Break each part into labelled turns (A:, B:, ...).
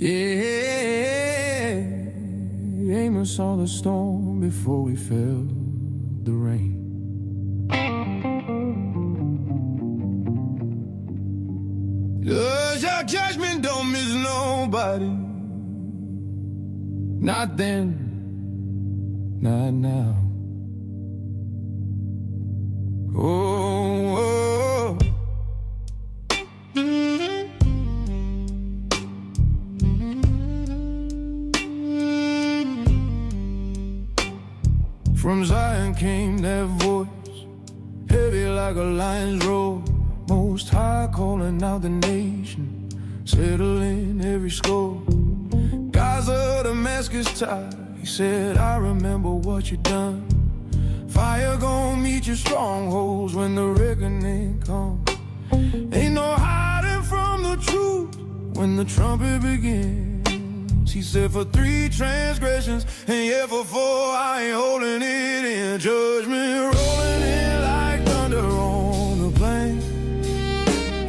A: Yeah, Amos saw the storm before we felt the rain. Does your judgment don't miss nobody? Not then, not now. Oh, from Zion came that voice, heavy like a lion's roar. Most High calling out the nation, settling every score. Gaza, Damascus tide, he said, I remember what you done. Fire gon' meet your strongholds when the reckoning comes. Ain't no hiding from the truth when the trumpet begins. He said, for 3 transgressions, and yeah, for 4 I ain't holding it in. Judgment rolling in like thunder on the plain.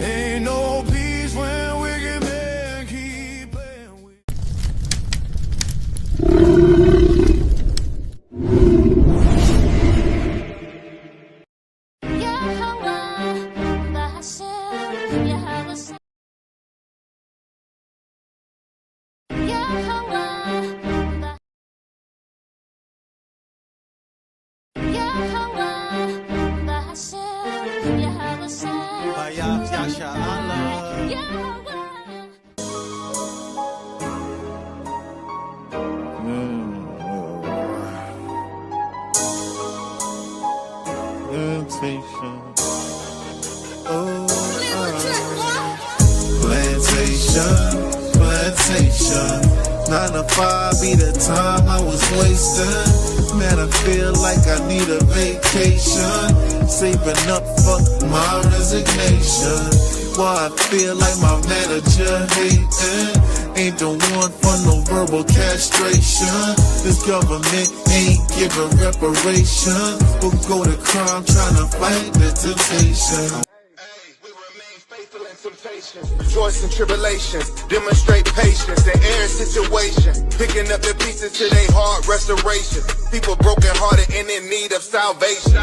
A: Ain't no peace when wicked men keep playing with.
B: Plantation, 9 to 5 be the time I was wasting. Man, I feel like I need a vacation, saving up for my resignation. Why I feel like my manager hating, ain't the one for no verbal castration. This government ain't giving reparation, we'll go to crime trying to fight the temptation.
C: Rejoice in tribulations, demonstrate patience in every situation, picking up the pieces to their heart restoration. People broken hearted and in need of salvation.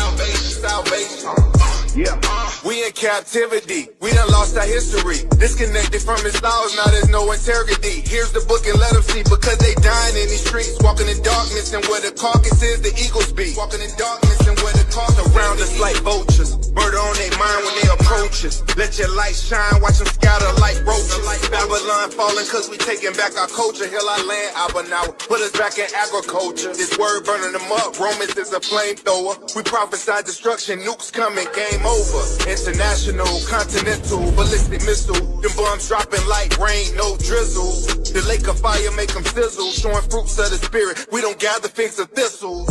C: We in captivity, we done lost our history, disconnected from his laws, now there's no integrity. Here's the book and let them see, because they dying in these streets, walking in darkness and where the carcass is, the eagles be. Walking in darkness and where the carcass around us like vultures, murder on their mind when they approach us. Let your light shine, watch them scatter like roaches. Babylon falling cause we taking back our culture. Heal our land, Abba now, put us back in agriculture. This word burning them up, Romans is a flamethrower. We prophesy destruction, nukes coming, game over. International, continental, ballistic missile. Them bombs dropping like rain, no drizzle. The lake of fire make them sizzle, showing fruits of the spirit. We don't gather figs of thistles.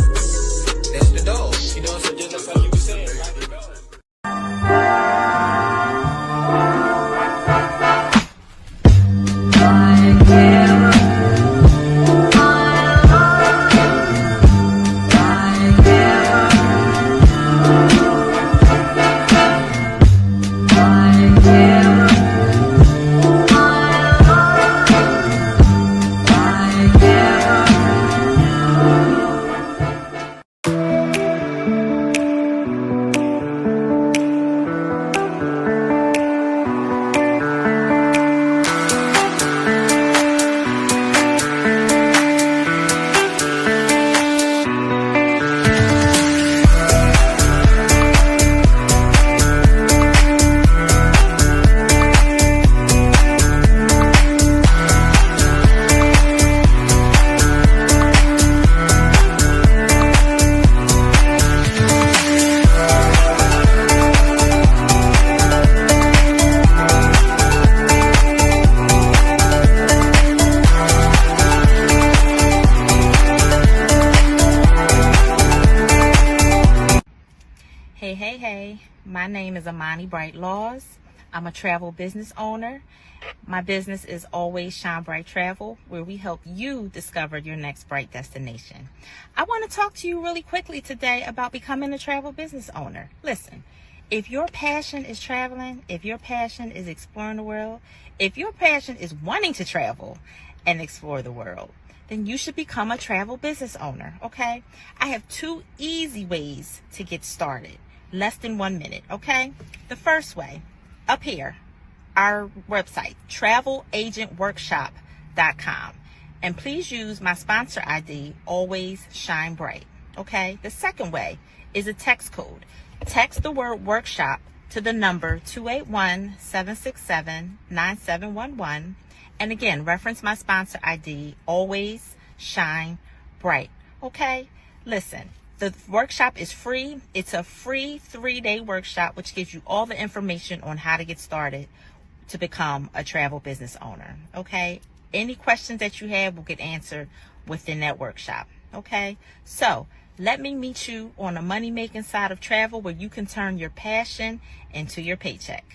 D: That's the dog, you know, so just like you were saying, right?
E: Hey, my name is Amani Bright Laws. I'm a travel business owner. My business is Always Shine Bright Travel, where we help you discover your next bright destination. I want to talk to you really quickly today about becoming a travel business owner. Listen, if your passion is traveling, if your passion is exploring the world, if your passion is wanting to travel, and explore the world, then you should become a travel business owner, okay? I have 2 easy ways to get started, less than 1 minute, okay? The first way, up here, our website, travelagentworkshop.com. And please use my sponsor ID, Always Shine Bright, okay? The second way is a text code. Text the word workshop to the number 281-767-9711. And again, reference my sponsor ID, Always Shine Bright, okay? Listen, the workshop is free. It's a free 3-day workshop, which gives you all the information on how to get started to become a travel business owner, okay? Any questions that you have will get answered within that workshop, okay? So let me meet you on the money-making side of travel, where you can turn your passion into your paycheck.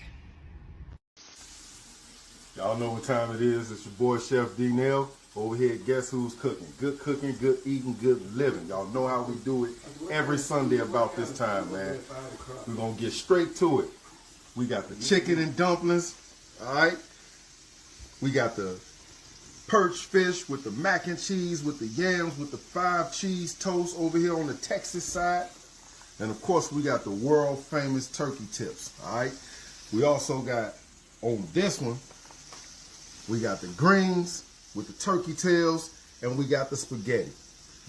F: Y'all know what time it is. It's your boy Chef D-Nail over here at Guess Who's Cooking. Good cooking, good eating, good living. Y'all know how we do it every Sunday about this time, man. We're going to get straight to it. We got the chicken and dumplings, all right? We got the perch fish with the mac and cheese, with the yams, with the 5 cheese toast over here on the Texas side. And of course, we got the world famous turkey tips, all right? We also got, on this one, we got the greens with the turkey tails, and we got the spaghetti.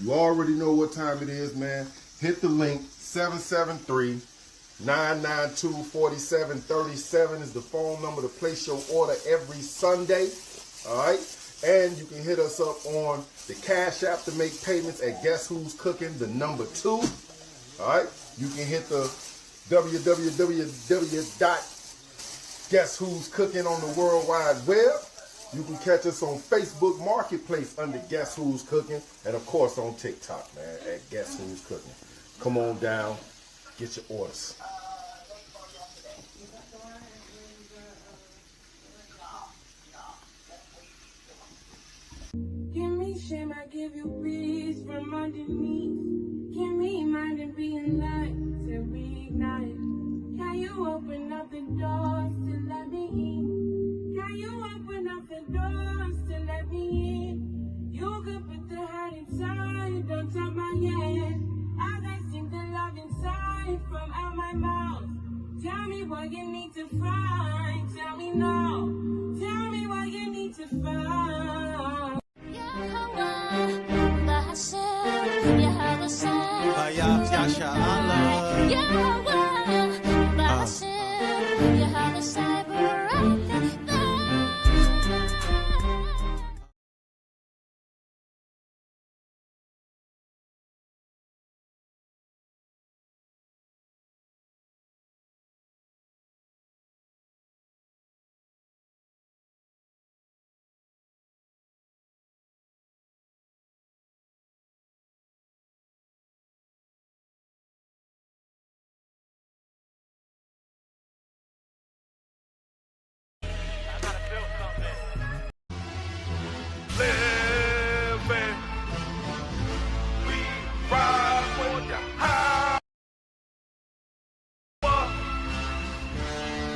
F: You already know what time it is, man. Hit the link, 773-992-4737 is the phone number to place your order every Sunday, all right? And you can hit us up on the Cash App to make payments at Guess Who's Cooking, the number 2, all right? You can hit the www.guesswho'scooking on the World Wide Web. You can catch us on Facebook Marketplace under Guess Who's Cooking, and of course on TikTok, man, at Guess Who's Cooking. Come on down, get your orders.
G: Give me shame, I give you peace from underneath. Give me mind and being light to reignite. Can you open up the doors to let me in? Can you open up the doors to let me in? You could put the heart inside, don't top my head. As I sing the love inside from out my mouth. Tell me what you need to find. Tell me now. Tell me what you need to find.
A: Living, we ride for your power.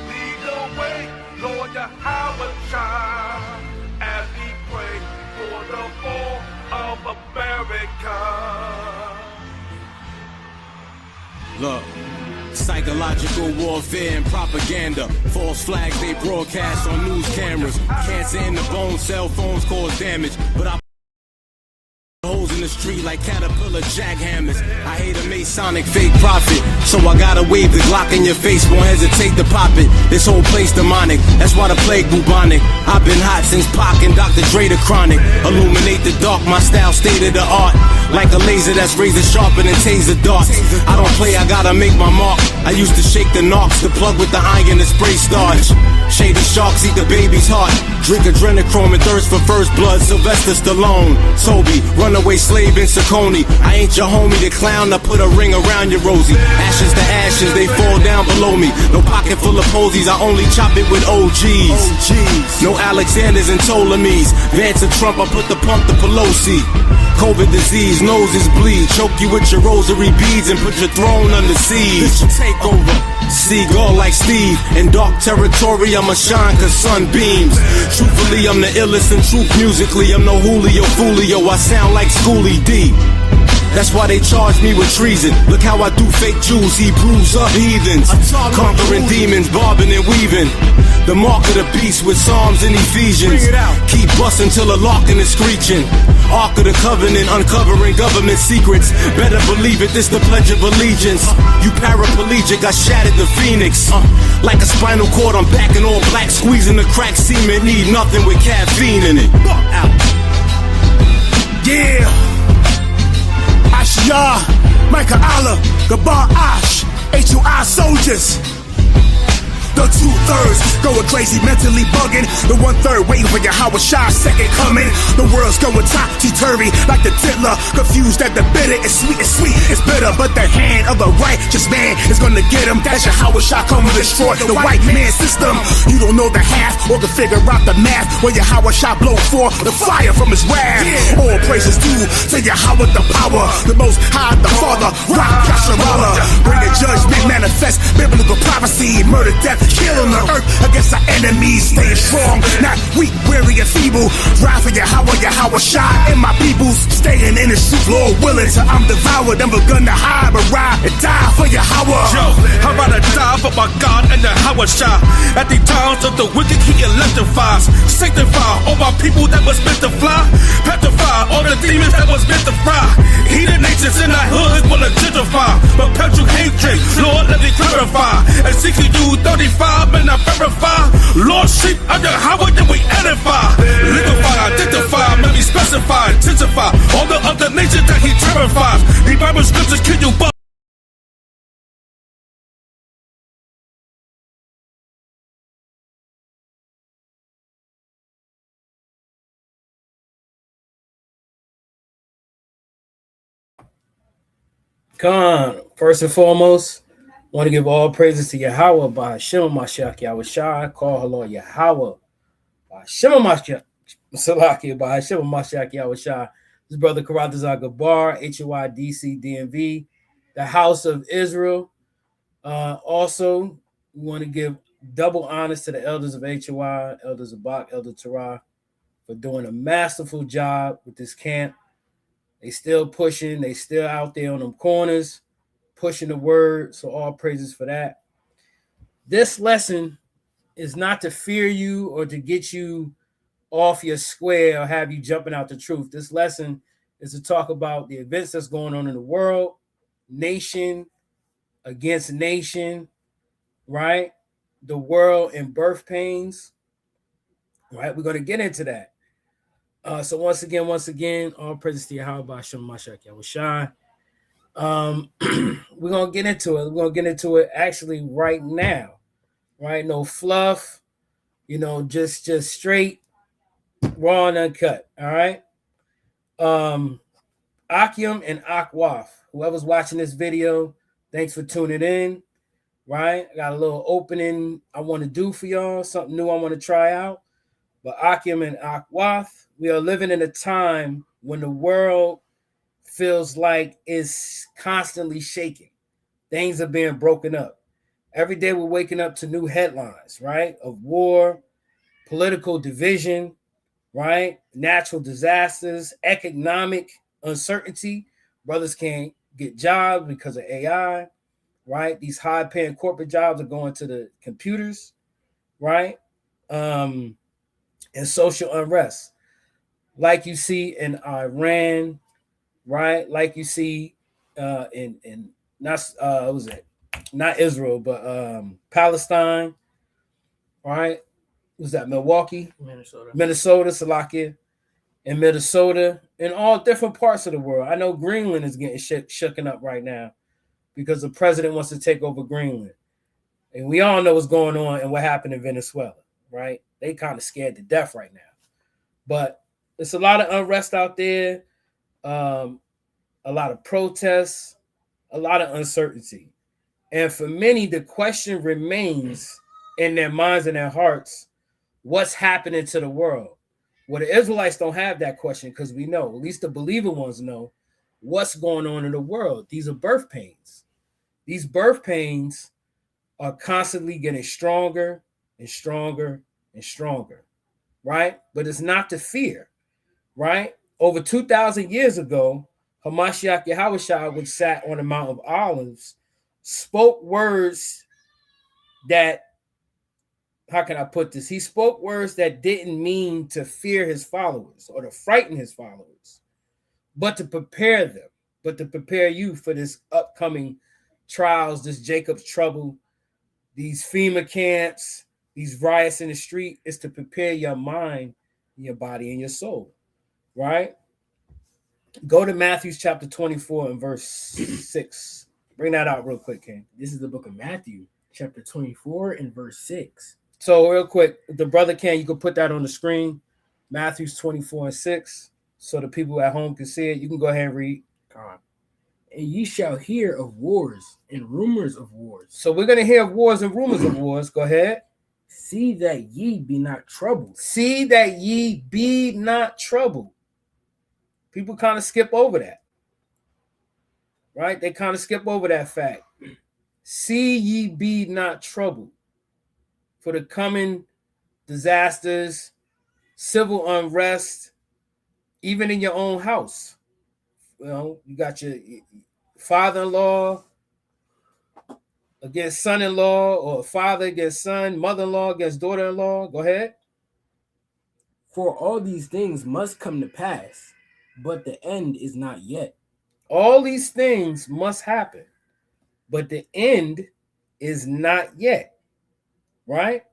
A: Lead the way, Lord Yahweh shine, as we pray for the fall of America.
H: Look, psychological warfare and propaganda. False flags they broadcast on news cameras. Cancer in the bone, cell phones cause damage. But I holes in the street like caterpillar jackhammers. I hate a Masonic fake prophet, so I gotta wave the Glock in your face, won't hesitate to pop it. This whole place demonic, that's why the plague bubonic. I've been hot since Pac and Dr. Dre the chronic. Illuminate the dark, my style state of the art. Like a laser that's razor sharper than taser darts. I don't play, I gotta make my mark. I used to shake the knocks, the plug with the iron and spray starch. Shady sharks eat the baby's heart. Drink adrenochrome and thirst for first blood. Sylvester Stallone, Toby, runaway slave in Saucony. I ain't your homie, the clown. I put a ring around your Rosie. Ashes to ashes, they fall down below me. No pocket full of posies, I only chop it with OGs. No Alexanders and Ptolemies. Vance and Trump, I put the pump to Pelosi. COVID disease, noses bleed. Choke you with your rosary beads and put your throne under siege. This your takeover. Seagull like Steve. In dark territory, I'ma shine cause sun beams. Truthfully, I'm the illest in truth musically. I'm no Julio Foolio, I sound like Schoolie D. That's why they charge me with treason. Look how I do fake Jews, Hebrews up heathens. Conquering demons, bobbing and weaving. The mark of the beast with Psalms and Ephesians. Keep busting till the locking is screeching. Ark of the Covenant, uncovering government secrets. Better believe it, this the Pledge of Allegiance. You paraplegic, I shattered the phoenix. Like a spinal cord, I'm back in all black, squeezing the crack semen. Need nothing with caffeine in it.
I: Yeah. Ashia, Micah Allah, Gabar Ash, HOI soldiers. The 2/3 going crazy, mentally bugging. The 1/3 waiting for your Howard Shah second coming. The world's going topsy-turvy like the diddler. Confused that the bitter is sweet, it's bitter. But the hand of the righteous man is gonna get him. That's your Howard Shah coming to destroy the white man system. You don't know the half or can figure out the math. When your Howard Shah blow for the fire from his wrath. All praises due to your Howard the power. The most high, the father, rock Yasharala. Bring the judgment, manifest biblical prophecy. Murder, death, killing the earth against our enemies. Staying strong, not weak, weary, and feeble. Drive for your Howard Shah and my peoples. Staying in the truth, Lord willing, till I'm devoured. Never gonna hide, but ride and die for your Howard.
J: Yo, how about I die for my God and the Howard Shah? At the times of the wicked, he electrifies. Sanctify all my people that was meant to fly. Petrify all the demons that was meant to fry. Heathen nations in our hoods will gentrify. Perpetual hatred, Lord, let me clarify. And seeking you 35 and I verify. Lord, sheep under Howard, then we edify. Liquefy, identify, maybe specify, intensify. All the other nations that he terrifies. The Bible scriptures kill you, but
K: Khan, first and foremost, want to give all praises to Yahweh by Hashem Mashiach Yahweh Shai. Call her Lord Yahweh by Hashem Mashiach Salaki by Hashem Mashiach Yahweh Shai. This brother Chaarawtaza Gabar, HOI DMV, the House of Israel. Also, we want to give double honors to the elders of HOI, Elder Zabak, Elder Torah, for doing a masterful job with this camp. They still pushing. They still out there on them corners, pushing the word. So all praises for that. This lesson is not to fear you or to get you off your square or have you jumping out the truth. This lesson is to talk about the events that's going on in the world, nation against nation, right? The world in birth pains, right? We're going to get into that. So once again, all praises to Yahweh by Hashem Mashiach Yahweh Shai. We're gonna get into it. We're gonna get into it actually right now, right? No fluff, just straight, raw and uncut. All right. Akim and Akwaf, whoever's watching this video, thanks for tuning in. Right, I got a little opening I want to do for y'all, something new I want to try out. But Akim and Akwaf, we are living in a time when the world feels like it's constantly shaking. Things are being broken up. Every day we're waking up to new headlines, right? Of war, political division, right? Natural disasters, economic uncertainty. Brothers can't get jobs because of AI, right? These high-paying corporate jobs are going to the computers, right? And social unrest, like you see in Iran, right? Like you see in not Israel, but Palestine, right? Was that Milwaukee, Minnesota, Salakia, in Minnesota, in all different parts of the world. I know Greenland is getting shooken up right now because the president wants to take over Greenland, and we all know what's going on and what happened in Venezuela, right? They kind of scared to death right now, but there's a lot of unrest out there, a lot of protests, a lot of uncertainty. And for many, the question remains in their minds and their hearts, what's happening to the world? Well, the Israelites don't have that question because we know, at least the believer ones know, what's going on in the world. These are birth pains. These birth pains are constantly getting stronger and stronger and stronger, right? But it's not to fear, right? Over 2,000 years ago, Hamashiach Yahushua, which sat on the Mount of Olives, spoke words that, how can I put this? He spoke words that didn't mean to fear his followers or to frighten his followers, but to prepare them, but to prepare you for this upcoming trials, this Jacob's trouble, these FEMA camps, these riots in the street. Is to prepare your mind, your body, and your soul, right? Go to Matthew chapter 24 and verse 6. Bring that out real quick, King.
L: This is the book of Matthew, chapter 24 and verse 6.
K: So real quick, the brother Ken, you can put that on the screen. Matthew's 24 and 6. So the people at home can see it. You can go ahead and read.
L: God. And ye shall hear of wars and rumors of wars.
K: So we're going to hear of wars and rumors of wars. Go ahead.
L: See that ye be not troubled.
K: See that ye be not troubled. People kind of skip over that, right? They kind of skip over that fact. See ye be not troubled for the coming disasters, civil unrest, even in your own house. You know, you got your father-in-law against son-in-law, or father against son, mother-in-law against daughter-in-law. Go ahead.
L: For all these things must come to pass, but the end is not yet.
K: All these things must happen, but the end is not yet, right?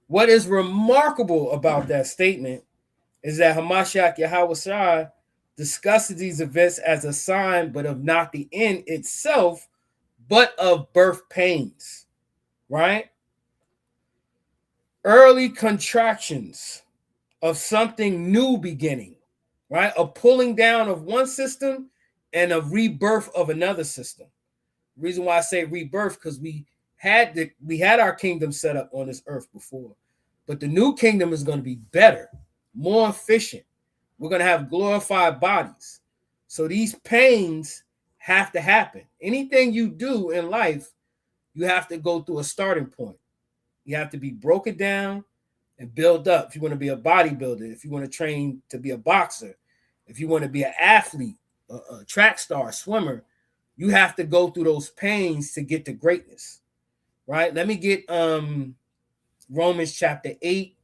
K: What is remarkable about that statement is that Hamashiach Yahushua discusses these events as a sign, but of not the end itself, but of birth pains, right? Early contractions of something new beginning, right? A pulling down of one system and a rebirth of another system. The reason why I say rebirth, because we had our kingdom set up on this earth before, but the new kingdom is going to be better, more efficient. We're going to have glorified bodies. So these pains have to happen. Anything you do in life, you have to go through a starting point. You have to be broken down and build up. If you want to be a bodybuilder, if you want to train to be a boxer, if you want to be an athlete, a track star, swimmer, you have to go through those pains to get to greatness, right? Let me get Romans chapter 8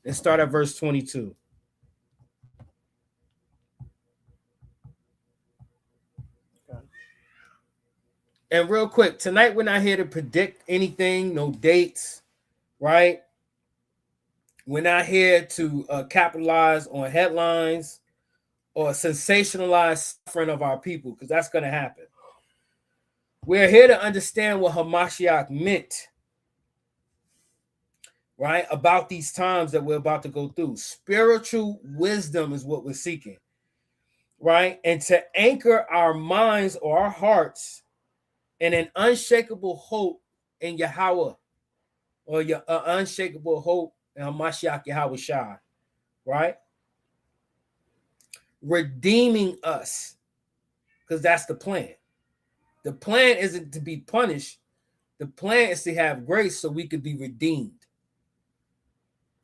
K: and start at verse 22. And real quick, tonight we're not here to predict anything, no dates, right? We're not here to capitalize on headlines or sensationalize suffering of our people, because that's going to happen. We're here to understand what Hamashiach meant, right, about these times that we're about to go through. Spiritual wisdom is what we're seeking, right? And to anchor our minds or our hearts in an unshakable hope in Yahweh, or your unshakable hope in Hamashiach Yahushua, right? Redeeming us, because that's the plan. The plan isn't to be punished. The plan is to have grace so we could be redeemed.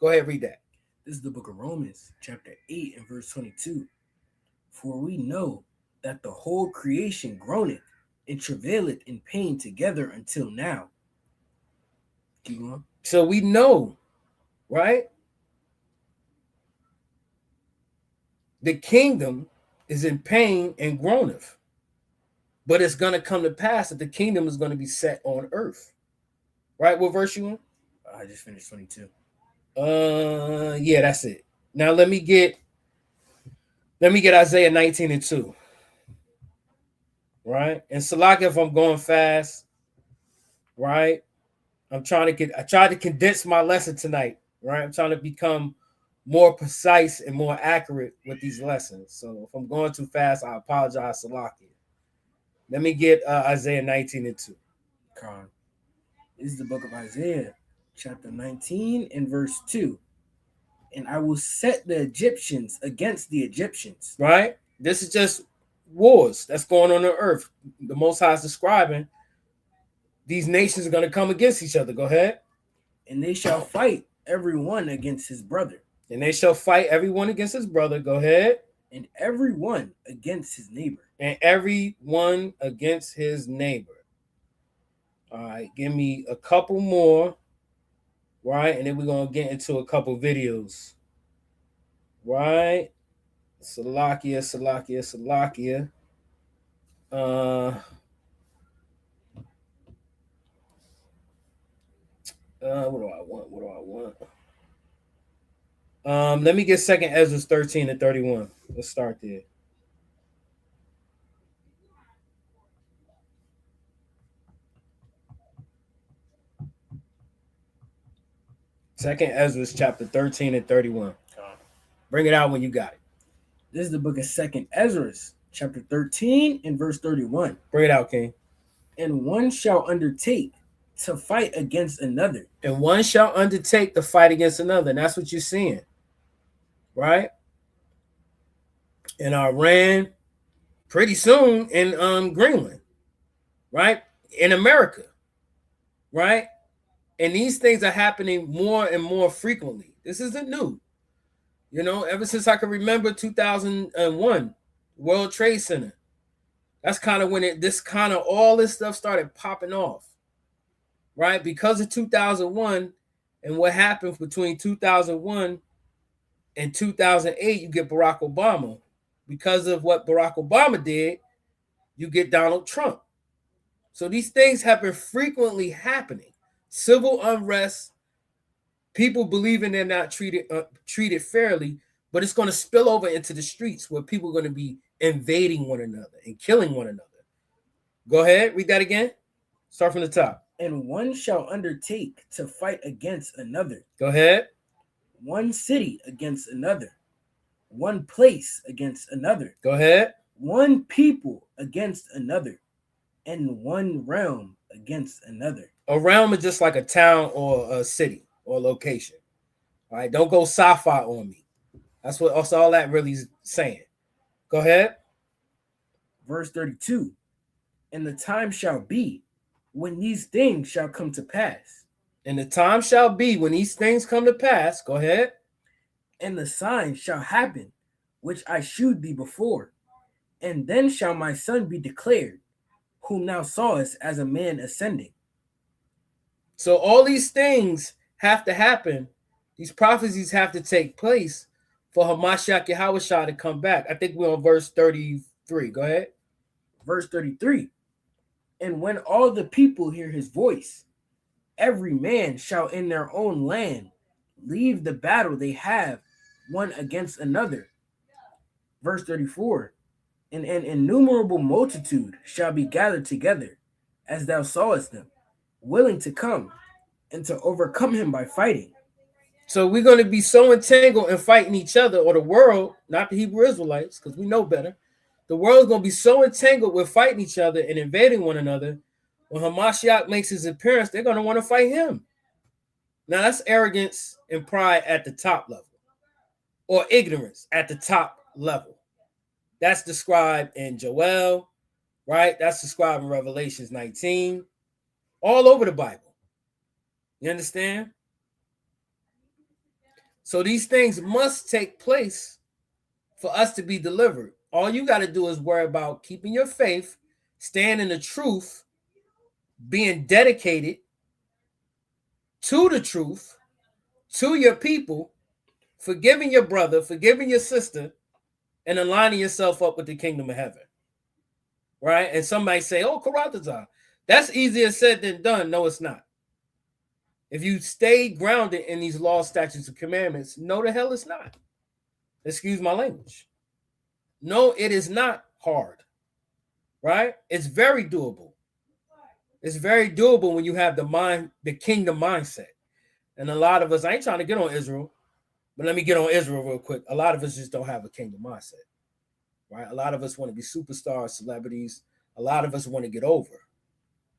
K: Go ahead, read that.
L: This is the book of Romans, chapter 8 and verse 22. For we know that the whole creation groaneth and travaileth in pain together until now. Keep going.
K: So we know, right? The kingdom is in pain and groaneth. But it's going to come to pass that the kingdom is going to be set on earth. Right? What verse you in?
L: I just finished 22.
K: Yeah, that's it. Now let me get Isaiah 19 and 2. Right? And Salaka, if I'm going fast, right? I tried to condense my lesson tonight, right? I'm trying to become more precise and more accurate with these lessons. So if I'm going too fast, I apologize, Salaka. Let me get Isaiah 19 and 2.
L: Con. This is the book of Isaiah, chapter 19 and verse 2. And I will set the Egyptians against the Egyptians.
K: Right? This is just wars that's going on earth. The Most High is describing these nations are going to come against each other. Go ahead.
L: And they shall fight every one against his brother.
K: And they shall fight everyone against his brother. Go ahead.
L: And every one against his neighbor.
K: And every one against his neighbor. All right, give me a couple more, right? And then we're going to get into a couple videos, right? Salakia. What do I want? Let me get 2nd Ezra 13 and 31. Let's start there. Second Ezra chapter 13 and 31. Bring it out when you got it.
L: This is the book of 2nd Ezra, chapter 13 and verse 31.
K: Bring it out, King.
L: And one shall undertake to fight against another.
K: And one shall undertake to fight against another. And that's what you're seeing. Right? In Iran, pretty soon in Greenland. Right? In America. Right? And these things are happening more and more frequently. This isn't new. You know, ever since I can remember 2001, World Trade Center. That's kind of when all this stuff started popping off. Right? Because of 2001 and what happened between 2001 and 2008, you get Barack Obama. Because of what Barack Obama did, you get Donald Trump. So these things have been frequently happening. Civil unrest, people believing they're not treated fairly, but it's going to spill over into the streets where people are going to be invading one another and killing one another. Go ahead, read that again. Start from the top.
L: And one shall undertake to fight against another.
K: Go ahead.
L: One city against another. One place against another.
K: Go ahead.
L: One people against another. And one realm against another.
K: A realm is just like a town or a city or location. All right, don't go sci-fi on me. That's all that really is saying. Go ahead.
L: Verse 32. And the time shall be when these things shall come to pass.
K: And the time shall be when these things come to pass. Go ahead.
L: And the sign shall happen, which I shewed thee before. And then shall my son be declared, whom thou sawest as a man ascending.
K: So all these things have to happen. These prophecies have to take place for Hamashiach Yahushua to come back. I think we're on verse 33. Go ahead.
L: Verse 33. And when all the people hear his voice, every man shall in their own land leave the battle they have one against another. Verse 34. And an innumerable multitude shall be gathered together, as thou sawest them, willing to come and to overcome him by fighting.
K: So we're going to be so entangled in fighting each other, or the world, not the Hebrew Israelites, because we know better. The world's going to be so entangled with fighting each other and invading one another. When Hamashiach makes his appearance, they're going to want to fight him. Now that's arrogance and pride at the top level, or ignorance at the top level. That's described in Joel, right? That's described in Revelations 19, all over the Bible. You understand? So these things must take place for us to be delivered. All you got to do is worry about keeping your faith, staying in the truth, being dedicated to the truth, to your people, forgiving your brother, forgiving your sister, and aligning yourself up with the kingdom of heaven. Right? And somebody say, oh, Chaarawtaza, that's easier said than done. No, it's not. If you stay grounded in these laws, statutes, and commandments, no, the hell it's not. Excuse my language. No, it is not hard. Right? It's very doable. It's very doable when you have the kingdom mindset. And a lot of us, I ain't trying to get on Israel, but let me get on Israel real quick. A lot of us just don't have a kingdom mindset. Right? A lot of us want to be superstars, celebrities. A lot of us want to get over.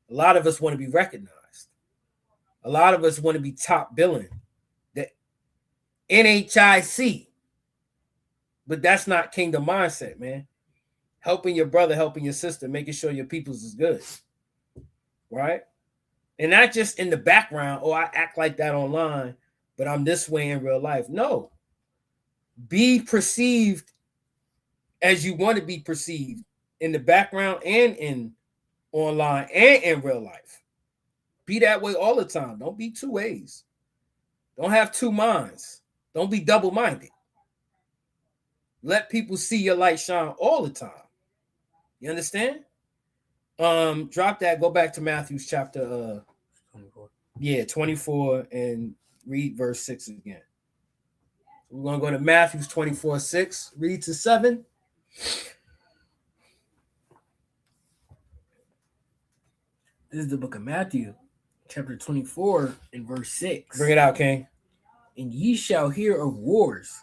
K: A lot of us want to be recognized. A lot of us want to be top billing. The NHIC. But that's not kingdom mindset, man. Helping your brother, helping your sister, making sure your people's is good. Right? And not just in the background, oh, I act like that online, but I'm this way in real life. No. Be perceived as you want to be perceived in the background and in online and in real life. Be that way all the time. Don't be two ways. Don't have two minds. Don't be double-minded. Let people see your light shine all the time. You understand? Drop that. Go back to Matthew's chapter 24. Yeah, 24, and read verse 6 again. We're going to go to Matthew's 24:6. Read to 7.
L: This is the book of Matthew, chapter 24, and verse 6.
K: Bring it out, King.
L: And ye shall hear of wars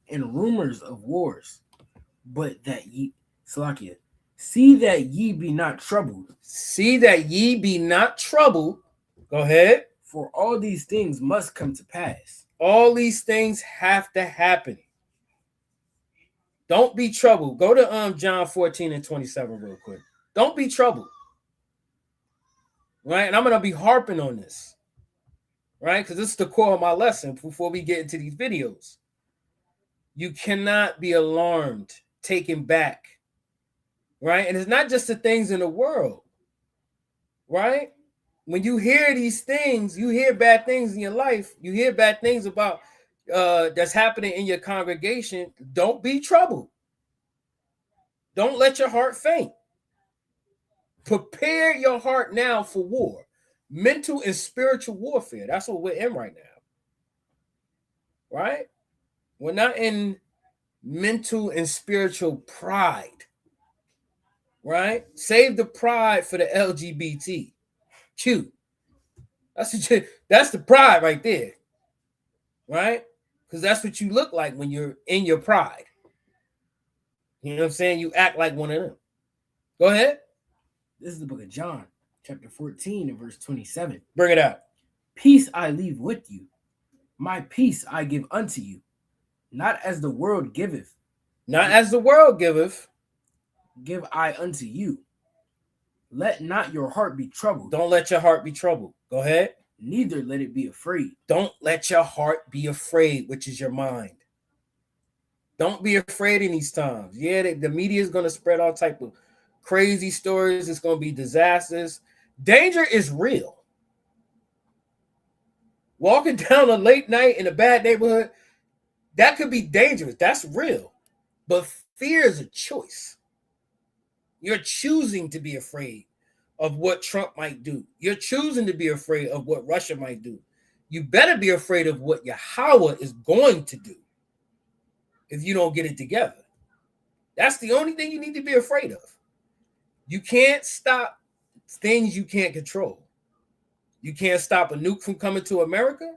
L: and rumors of wars, but that ye, Salakia, see that ye be not troubled.
K: See that ye be not troubled. Go ahead.
L: For all these things must come to pass.
K: All these things have to happen. Don't be troubled. Go to John 14 and 27 real quick. Don't be troubled. Right? And I'm going to be harping on this. Right? Because this is the core of my lesson before we get into these videos. You cannot be alarmed, taken back. Right? And it's not just the things in the world. Right? When you hear these things, you hear bad things in your life, you hear bad things about that's happening in your congregation, don't be troubled. Don't let your heart faint. Prepare your heart now for war. Mental and spiritual warfare. That's what we're in right now. Right? We're not in mental and spiritual pride. Right? Save the pride for the LGBT. That's the pride right there. Right? Because that's what you look like when you're in your pride. You know what I'm saying? You act like one of them. Go ahead.
L: This is the book of John, chapter 14 and verse 27.
K: Bring it out.
L: Peace I leave with you. My peace I give unto you. Not as the world giveth.
K: Not as the world giveth.
L: Give I unto you. Let not your heart be troubled.
K: Don't let your heart be troubled. Go ahead.
L: Neither let it be afraid.
K: Don't let your heart be afraid, which is your mind. Don't be afraid in these times. Yeah, the media is going to spread all type of crazy stories. It's going to be disasters. Danger is real. Walking down a late night in a bad neighborhood, that could be dangerous. That's real. But fear is a choice. You're choosing to be afraid of what Trump might do. You're choosing to be afraid of what Russia might do. You better be afraid of what Yahweh is going to do if you don't get it together. That's the only thing you need to be afraid of. You can't stop things you can't control. You can't stop a nuke from coming to America.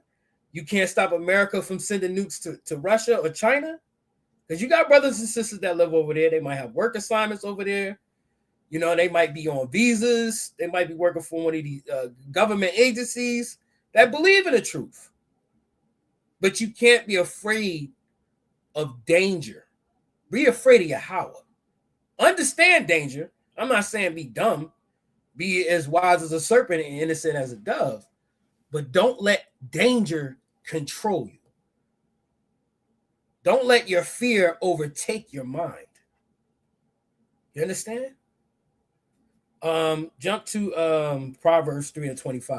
K: You can't stop America from sending nukes to Russia or China. Because you got brothers and sisters that live over there. They might have work assignments over there. You know, they might be on visas. They might be working for one of these government agencies that believe in the truth. But you can't be afraid of danger. Be afraid of Yahweh. Understand danger. I'm not saying be dumb. Be as wise as a serpent and innocent as a dove. But don't let danger control you. Don't let your fear overtake your mind. You understand? Jump to Proverbs 3 and 25.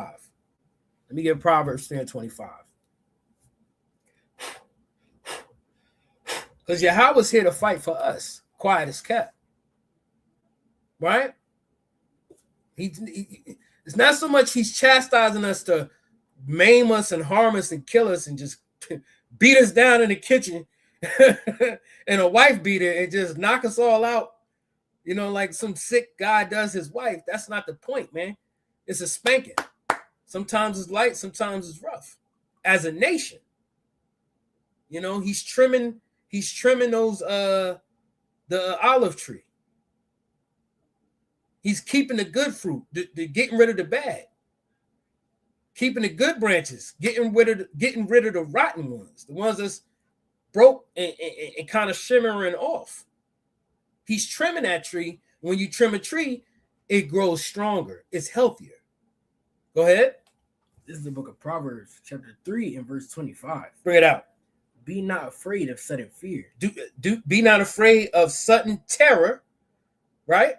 K: Let me get Proverbs 3 and 25. Because Yahweh's here to fight for us. Quiet as kept. Right? It's not so much he's chastising us to maim us and harm us and kill us and just beat us down in the kitchen and a wife beater and just knock us all out. You know, like some sick guy does his wife. That's not the point, man. It's a spanking. Sometimes it's light, sometimes it's rough. As a nation, you know, he's trimming those the olive tree. He's keeping the good fruit, getting rid of the bad. Keeping the good branches, getting rid of the rotten ones, the ones that's broke and kind of shimmering off. He's trimming that tree. When you trim a tree, it grows stronger. It's healthier. Go ahead.
L: This is the book of Proverbs, chapter 3 and verse 25.
K: Bring it out.
L: Be not afraid of sudden fear.
K: Be not afraid of sudden terror, right?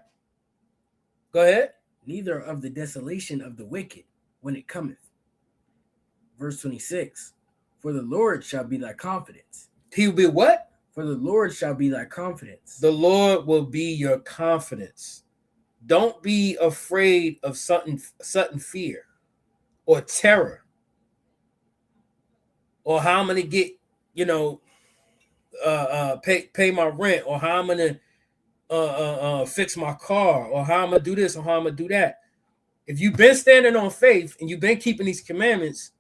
K: Go ahead.
L: Neither of the desolation of the wicked when it cometh. Verse 26. For the Lord shall be thy confidence.
K: He will be what?
L: For the Lord shall be thy confidence.
K: The Lord will be your confidence. Don't be afraid of sudden fear or terror, or how I'm gonna get, pay my rent, or how I'm gonna fix my car, or how I'm gonna do this, or how I'm gonna do that. If you've been standing on faith and you've been keeping these commandments,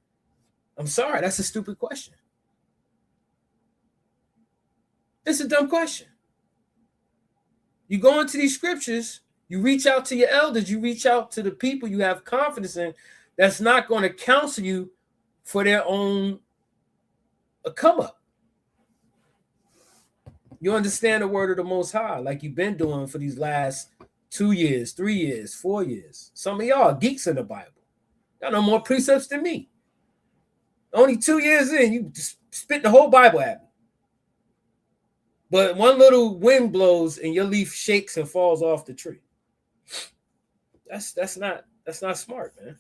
K: I'm sorry, that's a stupid question. It's a dumb question. You go into these scriptures, you reach out to your elders, you reach out to the people you have confidence in, that's not going to counsel you for their own come up. You understand the word of the Most High, like you've been doing for these last 2 years, 3 years, 4 years. Some of y'all are geeks in the Bible. Y'all know more precepts than me. Only 2 years in, you just spit the whole Bible at me. But one little wind blows and your leaf shakes and falls off the tree. That's not smart, man.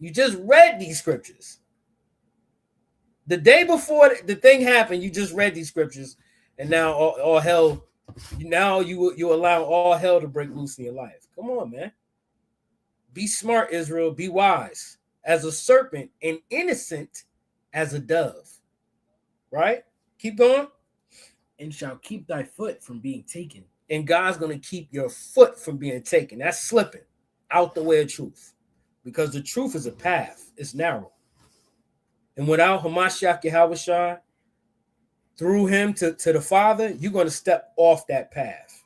K: You just read these scriptures. The day before the thing happened, you just read these scriptures, and now all hell. Now you allow all hell to break loose in your life. Come on, man. Be smart, Israel. Be wise as a serpent and innocent as a dove. Right? Keep going.
L: And shall keep thy foot from being taken.
K: And God's going to keep your foot from being taken. That's slipping out the way of truth. Because the truth is a path. It's narrow. And without Hamashiach Yahushua, through him to the Father, you're going to step off that path.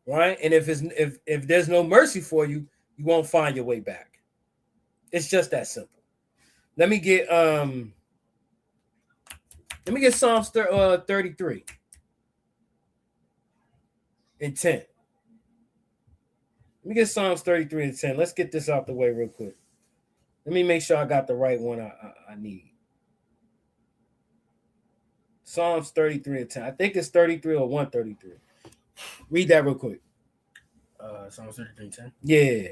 K: Right? And if there's no mercy for you, you won't find your way back. It's just that simple. Let me get Psalms 33 and 10. Let me get Psalms 33 and 10. Let's get this out the way real quick. Let me make sure I got the right one I need. Psalms 33 and 10. I think it's 33 or 133. Read that real quick.
L: Psalms 33 and 10.
K: Yeah.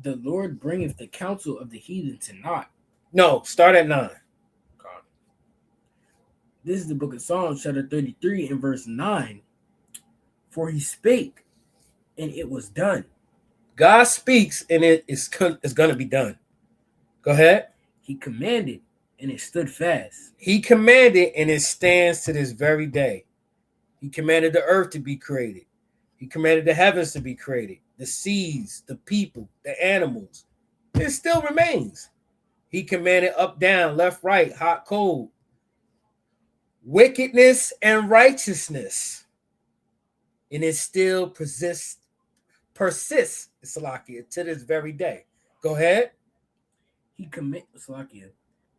L: The Lord bringeth the counsel of the heathen to naught.
K: No, start at 9.
L: This is the book of Psalms, chapter 33 and verse 9. For he spake, and it was done. God speaks, and it's going to be done. Go ahead. He commanded, and it stood fast.
K: He commanded, and it stands to this very day. He commanded the earth to be created. He commanded the heavens to be created, the seas, the people, the animals. It still remains. He commanded up, down, left, right, hot, cold, wickedness and righteousness. And it still persists, Salakia, to this very day. Go ahead.
L: Salakia.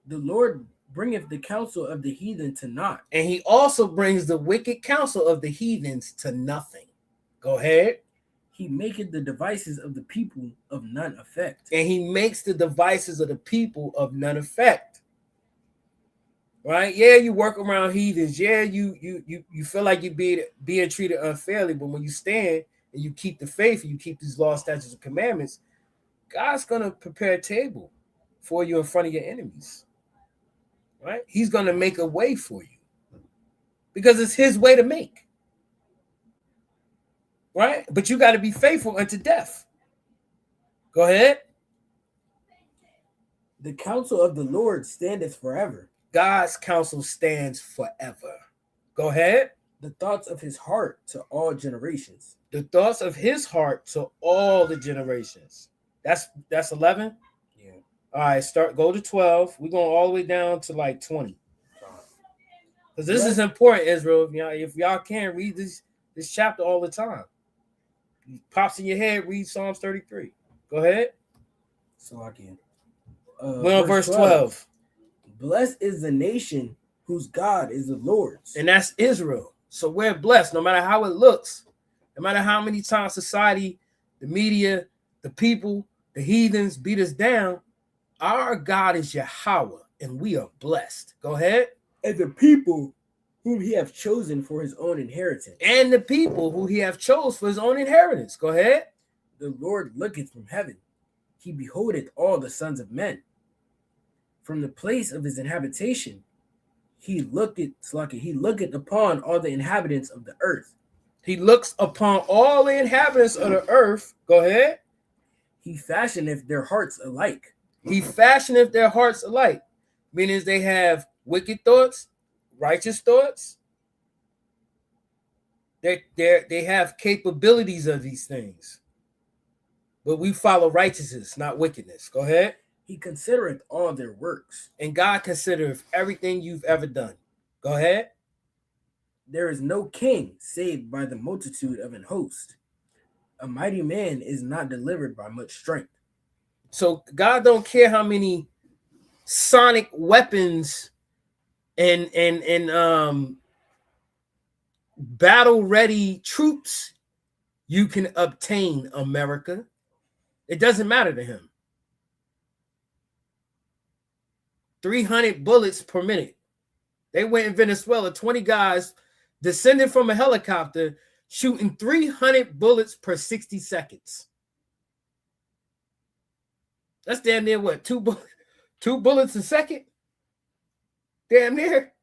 L: The Lord bringeth the counsel of the heathen to naught.
K: And he also brings the wicked counsel of the heathens to nothing. Go ahead.
L: He maketh the devices of the people of none effect.
K: And he makes the devices of the people of none effect. Right? Yeah, you work around heathens. Yeah, you feel like you're being treated unfairly, but when you stand and you keep the faith and you keep these laws, statutes, and commandments, God's gonna prepare a table for you in front of your enemies. Right? He's gonna make a way for you because it's his way to make. Right? But you got to be faithful unto death. Go ahead.
L: The counsel of the Lord standeth forever.
K: God's counsel stands forever. Go ahead.
L: The thoughts of his heart to all generations.
K: The thoughts of his heart to all the generations. That's 11.
L: Yeah.
K: All right, go to 12. We're going all the way down to like 20. Because this is important, Israel. If y'all can't read this chapter all the time, it pops in your head, read Psalms 33. Go ahead.
L: So I can.
K: We're on verse 12.
L: Blessed is the nation whose God is the Lord's.
K: And that's Israel. So we're blessed no matter how it looks, no matter how many times society, the media, the people, the heathens beat us down, our God is Yahweh, and we are blessed. Go ahead.
L: And the people whom he hath chosen for his own inheritance.
K: And the people who he hath chose for his own inheritance. Go ahead.
L: The Lord looketh from heaven. He beholdeth all the sons of men. From the place of his inhabitation, he looketh upon all the inhabitants of the earth.
K: He looks upon all the inhabitants of the earth. Go ahead.
L: He fashioneth their hearts alike.
K: He fashioneth their hearts alike. Meaning they have wicked thoughts, righteous thoughts. They have capabilities of these things. But we follow righteousness, not wickedness. Go ahead.
L: He considereth all their works.
K: And God considereth everything you've ever done. Go ahead.
L: There is no king saved by the multitude of an host. A mighty man is not delivered by much strength.
K: So God don't care how many sonic weapons and battle ready troops you can obtain, America. It doesn't matter to him. 300 bullets per minute. They went in Venezuela, 20 guys descended from a helicopter shooting 300 bullets per 60 seconds. That's damn near what? Two bullets a second? Damn near.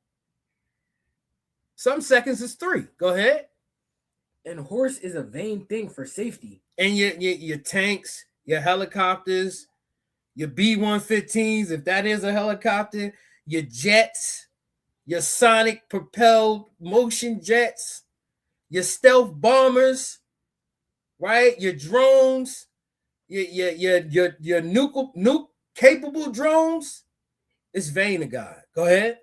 K: Some seconds is 3. Go ahead.
L: And horse is a vain thing for safety.
K: And your tanks, your helicopters, your B-115s, if that is a helicopter, your jets, your sonic propelled motion jets, your stealth bombers, right? Your drones, your nuke capable drones. It's vain to God. Go ahead.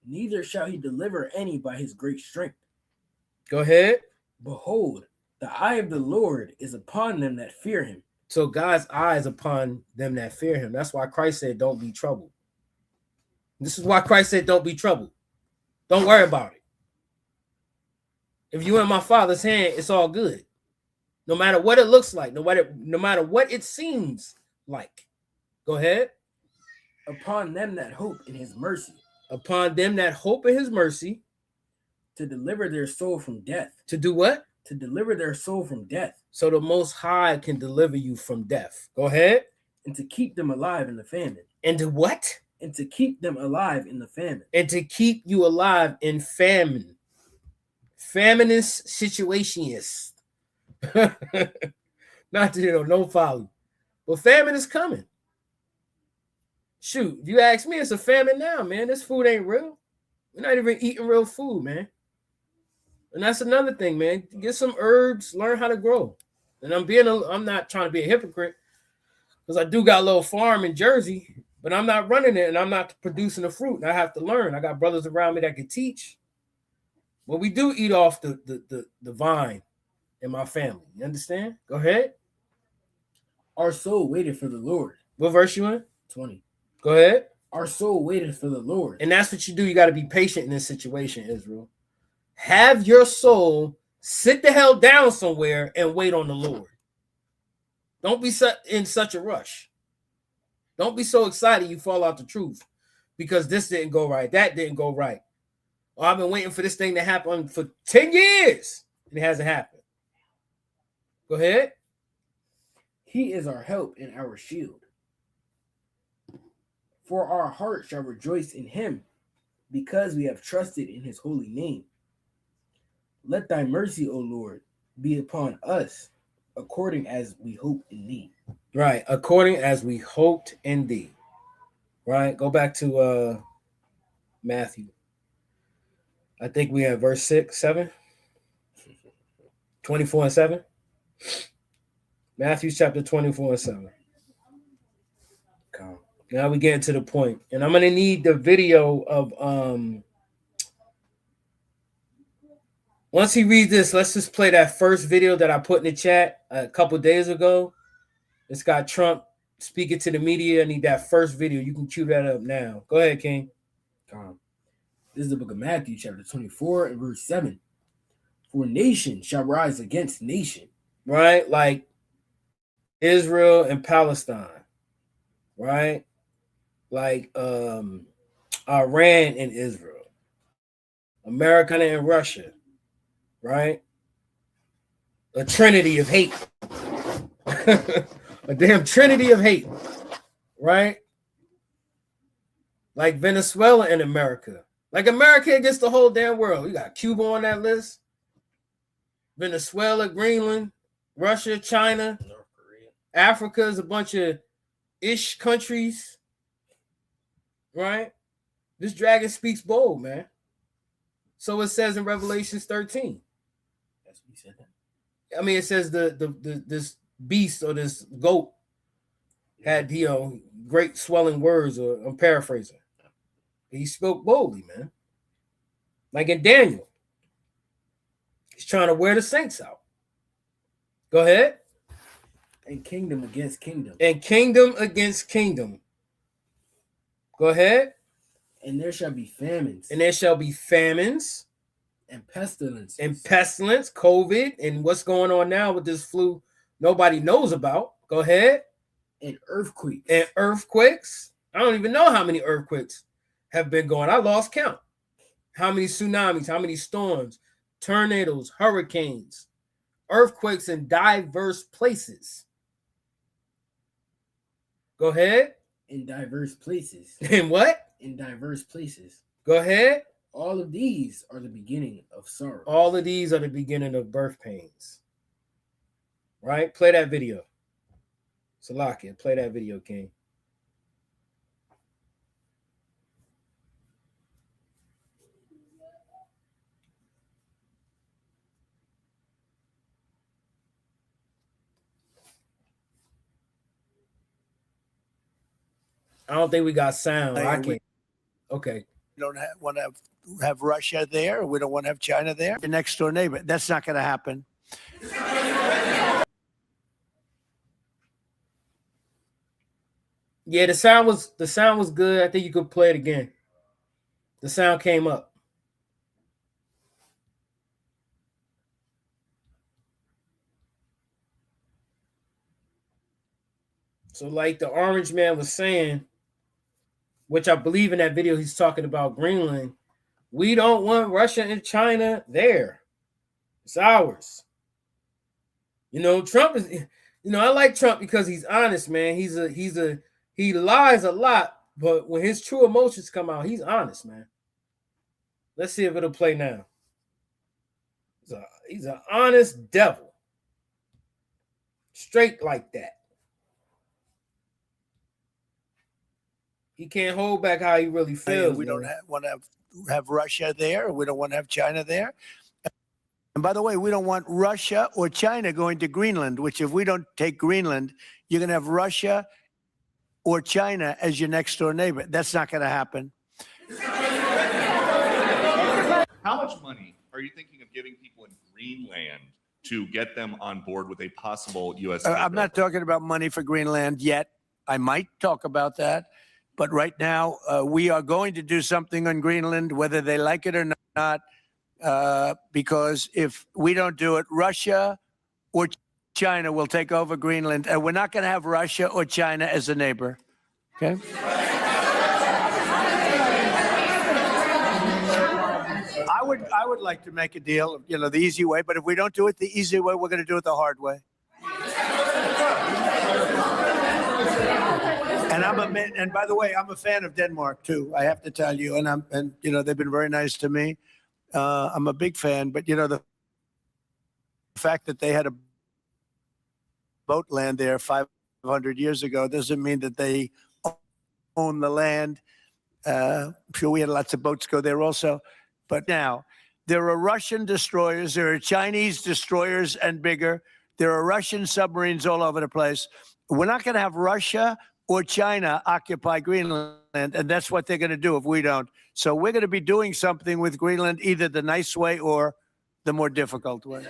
L: Neither shall he deliver any by his great strength.
K: Go ahead.
L: Behold, the eye of the Lord is upon them that fear him.
K: So God's eye is upon them that fear him. That's why Christ said, don't be troubled. This is why Christ said, don't be troubled. Don't worry about it. If you're in my Father's hand, it's all good. No matter what it looks like, no matter what it seems like. Go ahead.
L: Upon them that hope in his mercy.
K: Upon them that hope in his mercy.
L: To deliver their soul from death.
K: To do what?
L: To deliver their soul from death.
K: So the Most High can deliver you from death. Go ahead.
L: And to keep them alive in the famine.
K: And to what?
L: And to keep them alive in the famine.
K: And to keep you alive in famine. Famineous situations. Not to, no folly. But famine is coming. Shoot, if you ask me, it's a famine now, man. This food ain't real. We're not even eating real food, man. And that's another thing, man. Get some herbs, learn how to grow. And I'm not trying to be a hypocrite because I do got a little farm in Jersey, but I'm not running it and I'm not producing the fruit. And I have to learn. I got brothers around me that can teach. But we do eat off the vine in my family. You understand? Go ahead.
L: Our soul waited for the Lord.
K: What verse you in?
L: 20.
K: Go ahead.
L: Our soul waited for the Lord.
K: And that's what you do. You got to be patient in this situation, Israel. Have your soul sit the hell down somewhere and wait on the Lord. Don't be in such a rush. Don't be so excited you fall out the truth because this didn't go right. That didn't go right. Or I've been waiting for this thing to happen for 10 years and it hasn't happened. Go ahead.
L: He is our help and our shield. For our heart shall rejoice in him because we have trusted in his holy name. Let thy mercy, O Lord, be upon us according as we hope in thee.
K: Right. According as we hoped in thee. Right. Go back to Matthew. I think we have verse 7. 24 and 7. Matthew chapter 24 and 7.
L: Come.
K: Now we get to the point. And I'm going to need the video of once he reads this, let's just play that first video that I put in the chat a couple days ago. It's got Trump speaking to the media. I need that first video. You can cue that up now. Go ahead, King.
L: This is the book of Matthew, chapter 24 and verse 7. For nation shall rise against nation.
K: Right? Like, Israel and Palestine, right? Like Iran and Israel, America and Russia, right? A trinity of hate. A damn trinity of hate, right? Like Venezuela and America. Like America against the whole damn world. You got Cuba on that list. Venezuela, Greenland, Russia, China, North Korea. Africa is a bunch of ish countries, right? This dragon speaks bold, man. So it says in Revelations 13.
L: That's what he said.
K: I mean, it says this beast or this goat had, great swelling words, or I'm paraphrasing. He spoke boldly, man. Like in Daniel. He's trying to wear the saints out. Go ahead.
L: And kingdom against kingdom.
K: And kingdom against kingdom. Go ahead.
L: And there shall be famines.
K: And there shall be famines.
L: And pestilence.
K: And pestilence, COVID, and what's going on now with this flu nobody knows about. Go ahead.
L: And earthquakes.
K: And earthquakes. I don't even know how many earthquakes have been going. I lost count. How many tsunamis, how many storms, tornadoes, hurricanes, earthquakes in diverse places. Go ahead.
L: In diverse places.
K: In what?
L: In diverse places.
K: Go ahead.
L: All of these are the beginning of sorrow.
K: All of these are the beginning of birth pains. Right? Play that video. Salakia, play that video, King. I don't think we got sound. I can't. Okay.
M: We don't want to have Russia there. We don't want to have China there. Your next door neighbor. That's not going to happen.
K: Yeah, the sound was good. I think you could play it again. The sound came up. So like the orange man was saying, which I believe in that video, he's talking about Greenland. We don't want Russia and China there. It's ours. Trump is, I like Trump because he's honest, man. He lies a lot, but when his true emotions come out, he's honest, man. Let's see if it'll play now. He's an honest devil. Straight like that. He can't hold back how he really feels.
M: We don't want to have Russia there. We don't want to have China there. And by the way, we don't want Russia or China going to Greenland, which if we don't take Greenland, you're going to have Russia or China as your next door neighbor. That's not going to happen.
N: How much money are you thinking of giving people in Greenland to get them on board with a possible U.S.
M: I'm not talking about money for Greenland yet. I might talk about that. But right now, we are going to do something on Greenland, whether they like it or not, because if we don't do it, Russia or China will take over Greenland, and we're not going to have Russia or China as a neighbor. Okay? I would like to make a deal, the easy way, but if we don't do it the easy way, we're going to do it the hard way. And by the way, I'm a fan of Denmark too. I have to tell you, and they've been very nice to me. I'm a big fan, but the fact that they had a boat land there 500 years ago doesn't mean that they own the land. I'm sure we had lots of boats go there also, but now there are Russian destroyers, there are Chinese destroyers and bigger. There are Russian submarines all over the place. We're not going to have Russia or China occupy Greenland, and that's what they're going to do if we don't. So we're going to be doing something with Greenland, either the nice way or the more difficult way.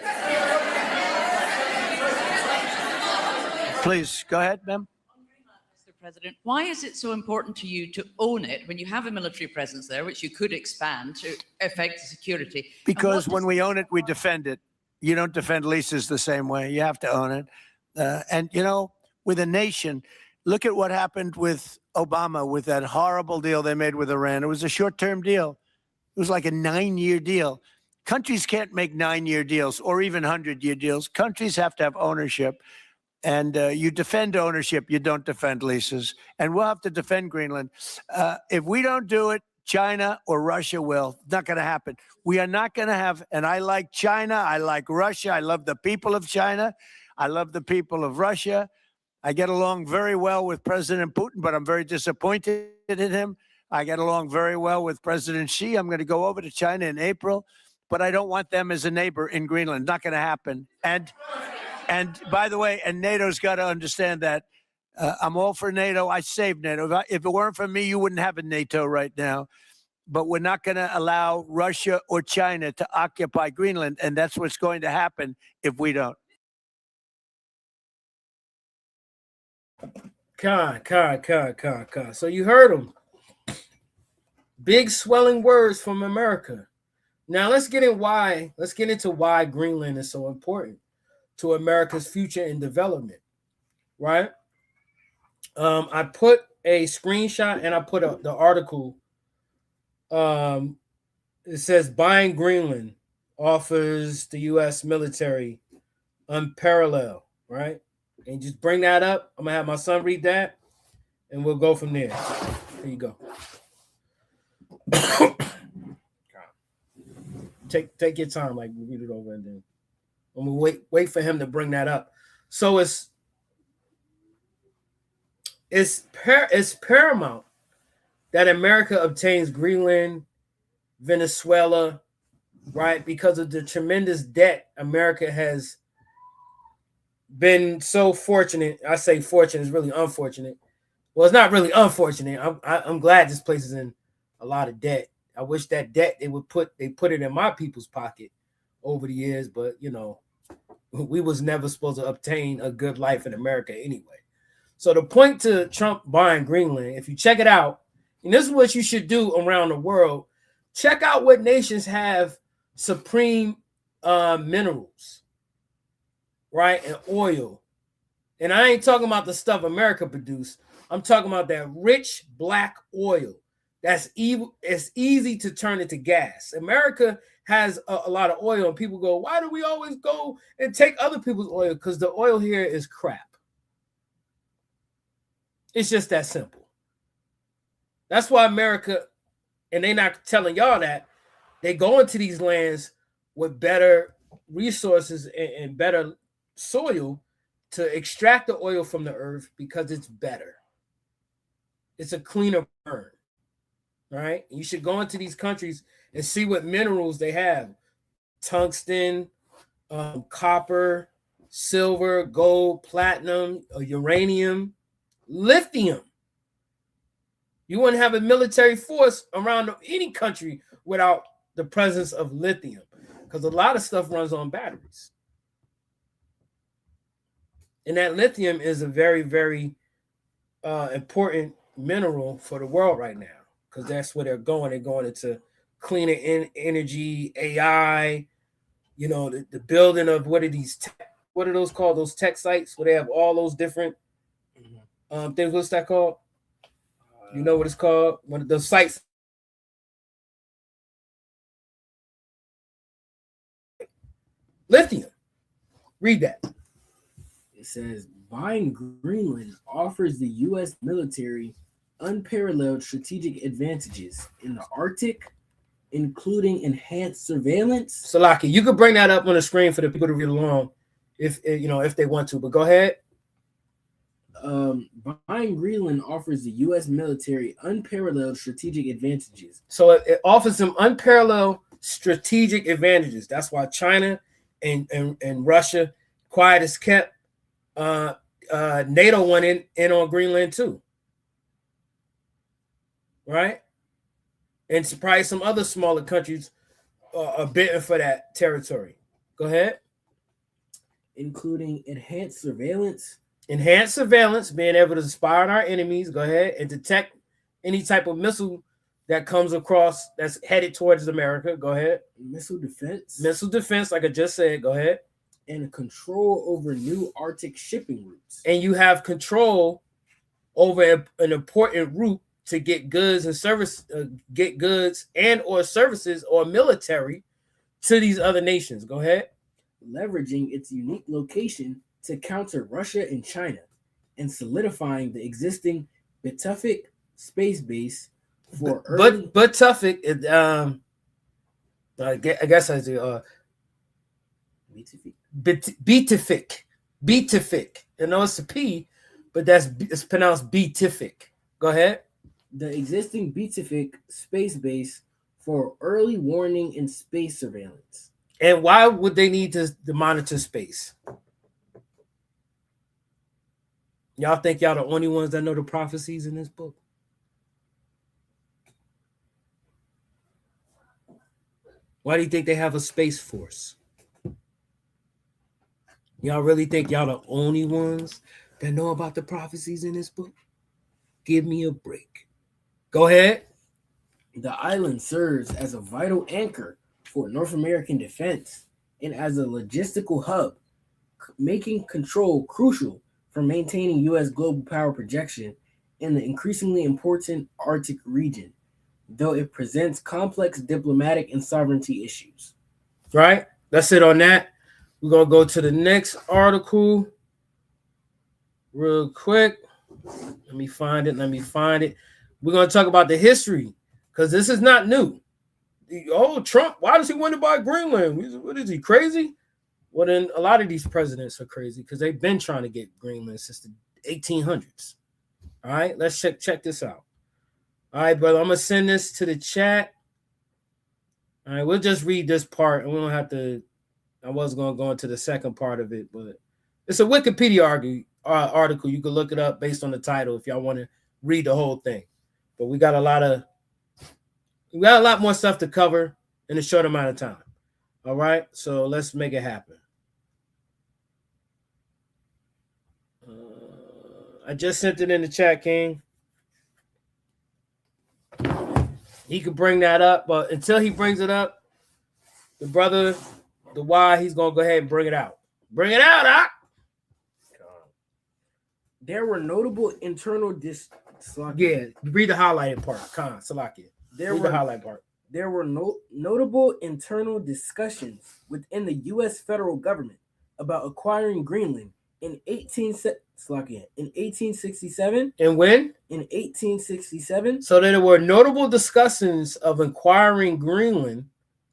M: Please, go ahead, ma'am.
O: Mr. President, why is it so important to you to own it when you have a military presence there, which you could expand to affect the security?
M: Because when we own it, we defend it. You don't defend leases the same way. You have to own it. And, with a nation. Look at what happened with Obama with that horrible deal they made with Iran. It was a short-term deal. It was like a 9-year deal. Countries can't make 9-year deals or even 100-year deals. Countries have to have ownership. And you defend ownership, you don't defend leases. And we'll have to defend Greenland. If we don't do it, China or Russia will. Not going to happen. We are not going to have, and I like China, I like Russia, I love the people of China, I love the people of Russia. I get along very well with President Putin, but I'm very disappointed in him. I get along very well with President Xi. I'm going to go over to China in April, but I don't want them as a neighbor in Greenland. Not going to happen. And by the way, and NATO's got to understand that. I'm all for NATO. I saved NATO. If it weren't for me, you wouldn't have a NATO right now. But we're not going to allow Russia or China to occupy Greenland, and that's what's going to happen if we don't.
K: So you heard them. Big swelling words from America. Now let's get into why Greenland is so important to America's future and development, right? I put a screenshot and I put the article. It says buying Greenland offers the U.S. military unparalleled, right? And just bring that up. I'm gonna have my son read that, and we'll go from there. Here you go. Take your time, like read it over, and then I'm gonna wait for him to bring that up. So it's paramount that America obtains Greenland, Venezuela, right? Because of the tremendous debt America has been so fortunate. I say fortunate, it's really unfortunate. Well, it's not really unfortunate. I'm glad this place is in a lot of debt. I wish that debt they put it in my people's pocket over the years, but you know, we was never supposed to obtain a good life in America anyway. So the point to Trump buying Greenland, if you check it out, and this is what you should do around the world, check out what nations have supreme minerals, right? And oil. And I ain't talking about the stuff America produced. I'm talking about that rich black oil. That's evil. It's easy to turn into gas. America has a lot of oil, and people go, why do we always go and take other people's oil? Because the oil here is crap. It's just that simple. That's why America, and they're not telling y'all that, they go into these lands with better resources and better soil to extract the oil from the earth because it's better. It's a cleaner burn, right? You should go into these countries and see what minerals they have. Tungsten, copper, silver, gold, platinum, uranium, lithium. You wouldn't have a military force around any country without the presence of lithium, because a lot of stuff runs on batteries. And that lithium is a very, very important mineral for the world right now, because that's where they're going. They're going into cleaner energy, AI, you know, the building of what are those called? Those tech sites where they have all those different things. What's that called? You know what it's called? One of those sites. Lithium. Read that.
L: It says buying Greenland offers the U.S. military unparalleled strategic advantages in the Arctic, including enhanced surveillance.
K: Salaki, you could bring that up on the screen for the people to read along, if they want to. But go ahead.
L: Buying Greenland offers the U.S. military unparalleled strategic advantages.
K: So it offers them unparalleled strategic advantages. That's why China and Russia, quiet as kept. NATO went in on Greenland too, right? And probably some other smaller countries are bidding for that territory. Go ahead.
L: Including enhanced surveillance.
K: Enhanced surveillance, being able to spy on our enemies. Go ahead and detect any type of missile that comes across that's headed towards America. Go ahead.
L: Missile defense.
K: Missile defense, like I just said. Go ahead.
L: and control over new Arctic shipping routes.
K: And you have control over an important route to get goods and or services or military to these other nations. Go ahead.
L: Leveraging its unique location to counter Russia and China, and solidifying the existing Batufik space base for
K: Batufik. I guess I do. Beatific. I know it's a P, but it's pronounced Beatific. Go ahead.
L: The existing Beatific space base for early warning and space surveillance.
K: And why would they need to monitor space? Y'all think y'all the only ones that know the prophecies in this book? Why do you think they have a space force? Y'all really think y'all the only ones that know about the prophecies in this book? Give me a break. Go ahead.
L: The island serves as a vital anchor for North American defense and as a logistical hub, making control crucial for maintaining U.S. global power projection in the increasingly important Arctic region, though it presents complex diplomatic and sovereignty issues.
K: Right? That's it on that. We're going to go to the next article real quick. Let me find it. We're going to talk about the history because this is not new. Trump, why does he want to buy Greenland? What is he, crazy? Well, then a lot of these presidents are crazy because they've been trying to get Greenland since the 1800s. All right, let's check this out. All right, brother, I'm going to send this to the chat. All right, we'll just read this part, and we don't have to. I was going to go into the second part of it, but it's a Wikipedia article. You can look it up based on the title if y'all want to read the whole thing. But we got a lot more stuff to cover in a short amount of time. All right, so let's make it happen. I just sent it in the chat, King. He could bring that up, but until he brings it up, the brother, the Y, he's gonna go ahead and bring it out. Bring it out, Doc.
L: There were notable internal
K: read the highlighted part. Salakia. There
L: were notable internal discussions within the U.S. federal government about acquiring Greenland in 1867.
K: And when?
L: In 1867.
K: So there were notable discussions of acquiring Greenland.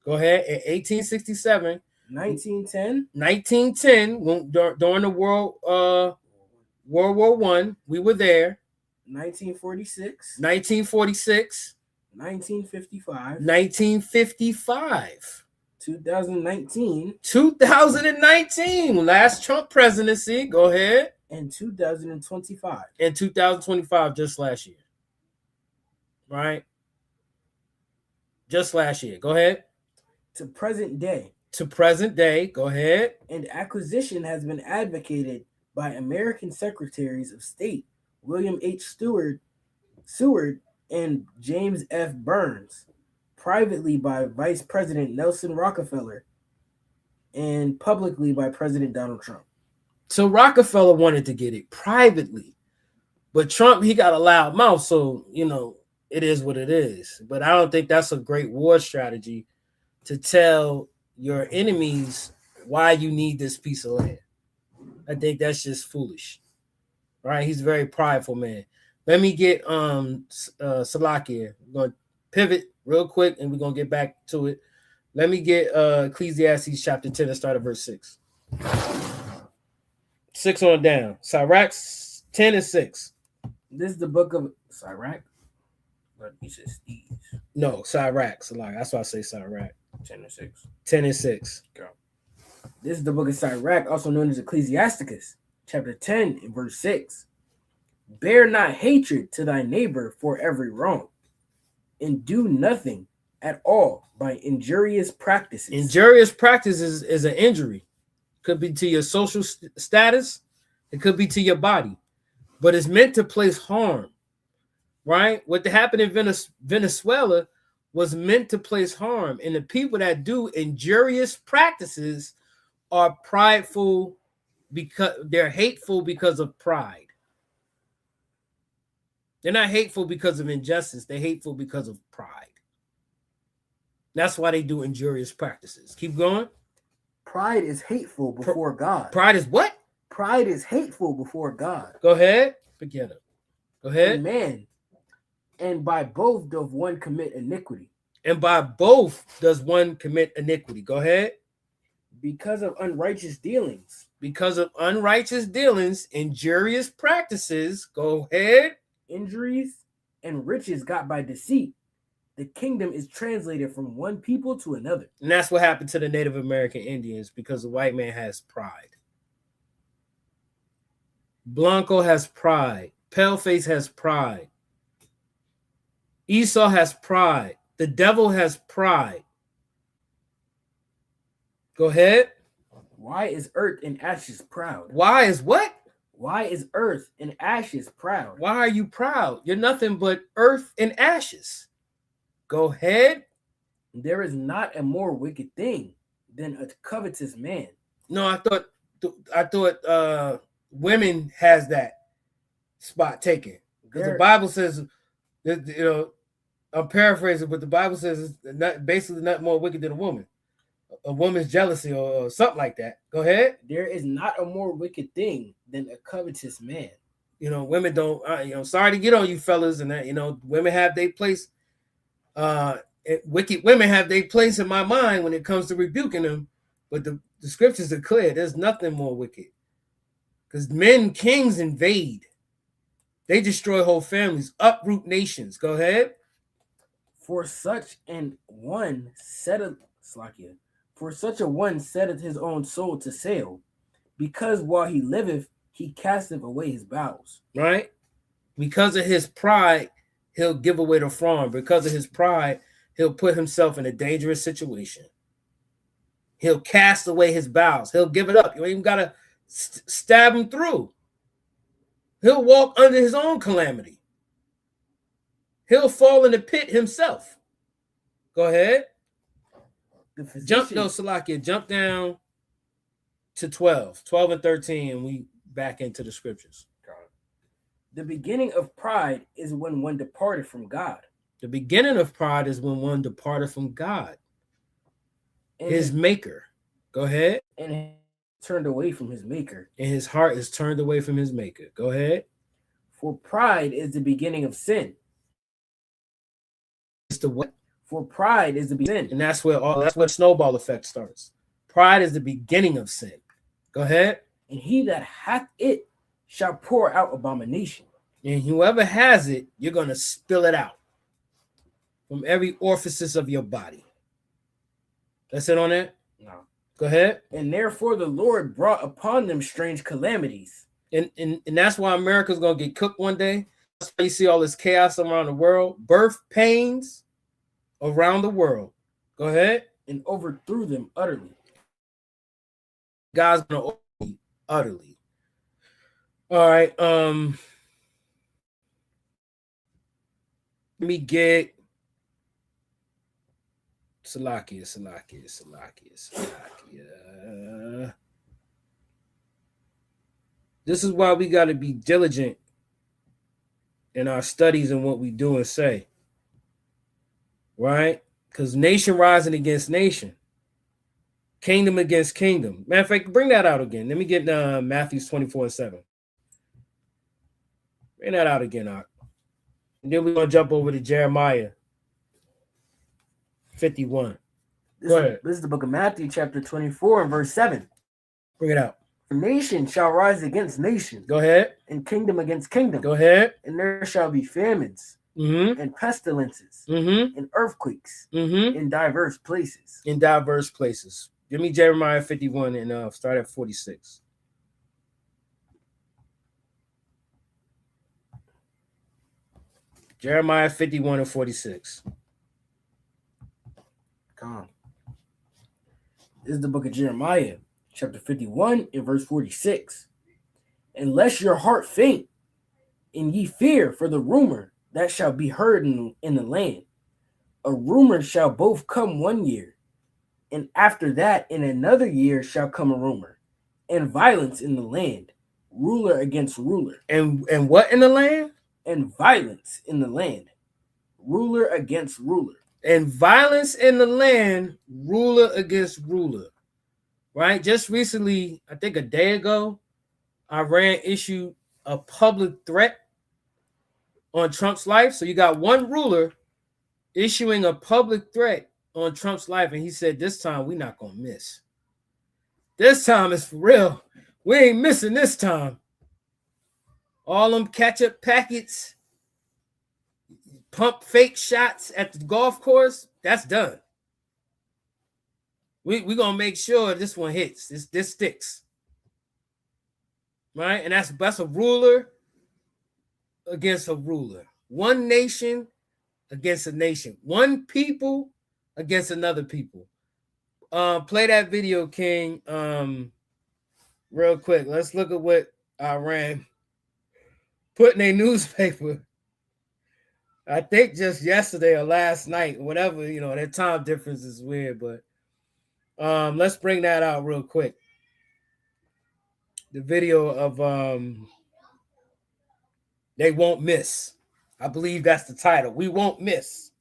K: Go ahead. In 1867.
L: 1910.
K: During the World War I. We were there.
L: 1946.
K: 1955.
L: 2019.
K: Last Trump presidency. Go ahead.
L: And 2025.
K: And 2025, just last year. Right? Just last year. Go ahead.
L: To present day.
K: Go ahead.
L: And acquisition has been advocated by American Secretaries of State William H. Seward and James F. Burns, privately by Vice President Nelson Rockefeller, and publicly by President Donald Trump.
K: So Rockefeller wanted to get it privately, but Trump, he got a loud mouth, so, it is what it is. But I don't think that's a great war strategy to tell your enemies why you need this piece of land. I think that's just foolish, right? He's a very prideful man. Let me get Salakia. We're going to pivot real quick, and we're going to get back to it. Let me get Ecclesiastes chapter 10 and start at verse 6. 6 on down. Sirach 10 and 6.
L: This is the book of Sirach. But he says Steve.
K: No, Sirach. That's why I say Sirach.
L: 10 and 6.
K: 10 and 6.
L: Go. This is the book of Sirach, also known as Ecclesiasticus, chapter 10 and verse 6. Bear not hatred to thy neighbor for every wrong, and do nothing at all by injurious practices.
K: Injurious practices is an injury. Could be to your social status. It could be to your body. But it's meant to place harm, right? What happened in Venezuela was meant to place harm. And the people that do injurious practices are prideful because they're hateful because of pride. They're not hateful because of injustice. They're hateful because of pride. That's why they do injurious practices. Keep going.
L: Pride is hateful before God.
K: Pride is what?
L: Pride is hateful before God.
K: Go ahead. Forget it. Go ahead.
L: And man, and by both does one commit iniquity.
K: And by both does one commit iniquity. Go ahead.
L: Because of unrighteous dealings.
K: Because of unrighteous dealings, injurious practices. Go ahead.
L: Injuries and riches got by deceit. The kingdom is translated from one people to another.
K: And that's what happened to the Native American Indians because the white man has pride. Blanco has pride. Paleface has pride. Esau has pride. The devil has pride. Go ahead.
L: Why is earth and ashes proud?
K: Why is what?
L: Why is earth and ashes proud?
K: Why are you proud? You're nothing but earth and ashes. Go ahead.
L: There is not a more wicked thing than a covetous man.
K: No, I thought women has that spot taken because the Bible says that, you know, I'm paraphrasing, but the Bible says it's basically not more wicked than a woman. A woman's jealousy or something like that. Go ahead.
L: There is not a more wicked thing than a covetous man.
K: You know, women don't. Sorry to get on you fellas, and that, you know, women have their place. Wicked women have their place in my mind when it comes to rebuking them, but the scriptures are clear. There's nothing more wicked because kings invade. They destroy whole families, uproot nations. Go ahead.
L: For such a one setteth his own soul to sale, because while he liveth, he casteth away his bowels.
K: Right? Because of his pride, he'll give away the farm. Because of his pride, he'll put himself in a dangerous situation. He'll cast away his bowels. He'll give it up. You ain't even got to stab him through. He'll walk under his own calamity. He'll fall in the pit himself. Go ahead. Jump down to 12 and 13, and we back into the scriptures.
L: The beginning of pride is when one departed from God.
K: The beginning of pride is when one departed from God, his maker. Go ahead.
L: And turned away from his maker.
K: And his heart is turned away from his maker. Go ahead.
L: For pride is the beginning of sin.
K: It's the what?
L: For pride is the beginning.
K: And that's where snowball effect starts. Pride is the beginning of sin. Go ahead.
L: And he that hath it shall pour out abomination.
K: And whoever has it, you're going to spill it out from every orifice of your body. That's it on that?
L: No.
K: Go ahead.
L: And therefore the Lord brought upon them strange calamities.
K: And that's why America's going to get cooked one day. That's why you see all this chaos around the world. Birth pains around the world. Go ahead.
L: And overthrew them utterly.
K: God's going to overthrow you utterly. All right. Let me get Salakia. This is why we got to be diligent in our studies and what we do and say. Right? Because nation rising against nation. Kingdom against kingdom. Matter of fact, bring that out again. Let me get Matthew 24:7. Bring that out again, Ak. And then we're going to jump over to Jeremiah 51.
L: This is the book of Matthew, chapter 24, and verse 7.
K: Bring it out.
L: Nation shall rise against nation.
K: Go ahead.
L: And kingdom against kingdom.
K: Go ahead.
L: And there shall be famines.
K: Mm-hmm.
L: And pestilences.
K: Mm-hmm.
L: And earthquakes.
K: Mm-hmm.
L: In diverse places.
K: In diverse places. Give me Jeremiah 51 and start at 46. Jeremiah 51 and 46.
L: Come on. This is the book of Jeremiah, chapter 51 and verse 46. Unless your heart faint, and ye fear for the rumor that shall be heard in the land. A rumor shall both come 1 year, And after that, in another year shall come a rumor, and violence in the land, ruler against ruler.
K: And what in the land?
L: And violence in the land, ruler against ruler.
K: And violence in the land, ruler against ruler. Right? Just recently, I think a day ago, Iran issued a public threat on Trump's life. So you got one ruler issuing a public threat on Trump's life, and he said, this time we're not going to miss. This time it's for real. We ain't missing this time. All them ketchup packets, pump fake shots at the golf course, that's done. We're going to make sure this one hits. This sticks. Right? And that's a ruler against a ruler. One nation against a nation. One people against another people. Play that video, King. Real quick. Let's look at what Iran put in a newspaper. I think just yesterday or last night, whatever, that time difference is weird, but let's bring that out real quick. The video of They Won't Miss. I believe that's the title. We won't miss.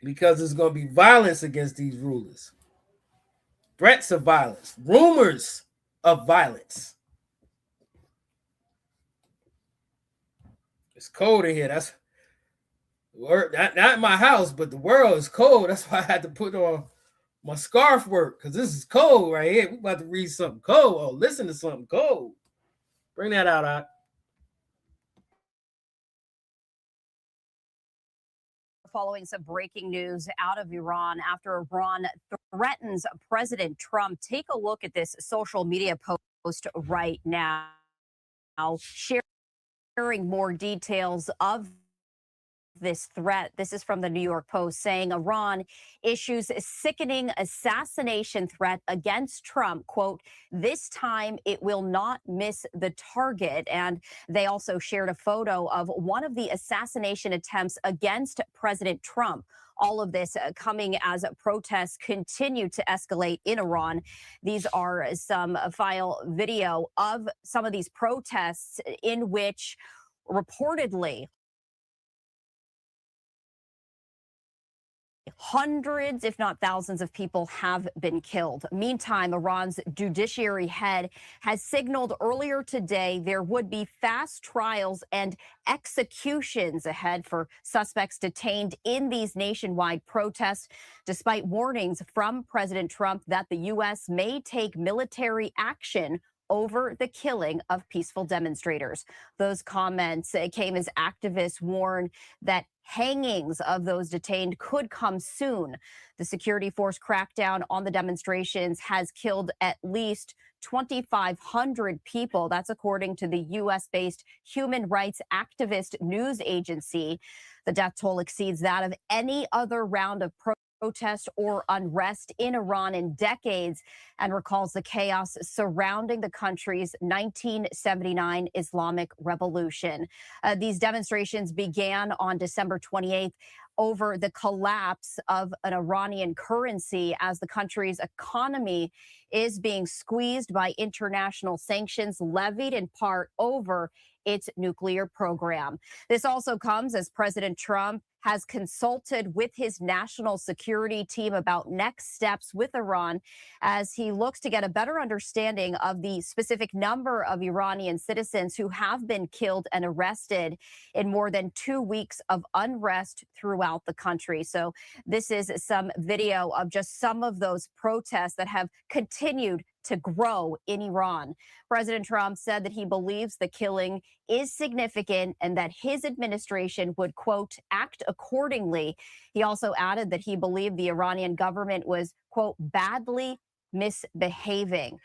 K: Because there's going to be violence against these rulers. Threats of violence. Rumors of violence. It's cold in here. That's not in my house, but the world is cold. That's why I had to put on my scarf work, because this is cold right here. We're about to read something cold or listen to something cold. Bring that out.
P: Following some breaking news out of Iran after Iran threatens President Trump. Take a look at this social media post right now, sharing more details of this threat. This is from the New York Post, saying Iran issues a sickening assassination threat against Trump. Quote, this time it will not miss the target. And they also shared a photo of one of the assassination attempts against President Trump. All of this coming as protests continue to escalate in Iran. These are some file video of some of these protests in which reportedly hundreds, if not thousands of people have been killed. Meantime, Iran's judiciary head has signaled earlier today there would be fast trials and executions ahead for suspects detained in these nationwide protests, despite warnings from President Trump that the U.S. may take military action over the killing of peaceful demonstrators. Those comments came as activists warn that hangings of those detained could come soon. The security force crackdown on the demonstrations has killed at least 2,500 people. That's according to the U.S.-based human rights activist news agency. The death toll exceeds that of any other round of protest or unrest in Iran in decades, and recalls the chaos surrounding the country's 1979 Islamic Revolution. These demonstrations began on December 28th over the collapse of an Iranian currency as the country's economy is being squeezed by international sanctions levied in part over its nuclear program. This also comes as President Trump has consulted with his national security team about next steps with Iran as he looks to get a better understanding of the specific number of Iranian citizens who have been killed and arrested in more than 2 weeks of unrest throughout the country. So this is some video of just some of those protests that have continued to grow in Iran. President Trump said that he believes the killing is significant and that his administration would, quote, act accordingly. He also added that he believed the Iranian government was, quote, badly misbehaving.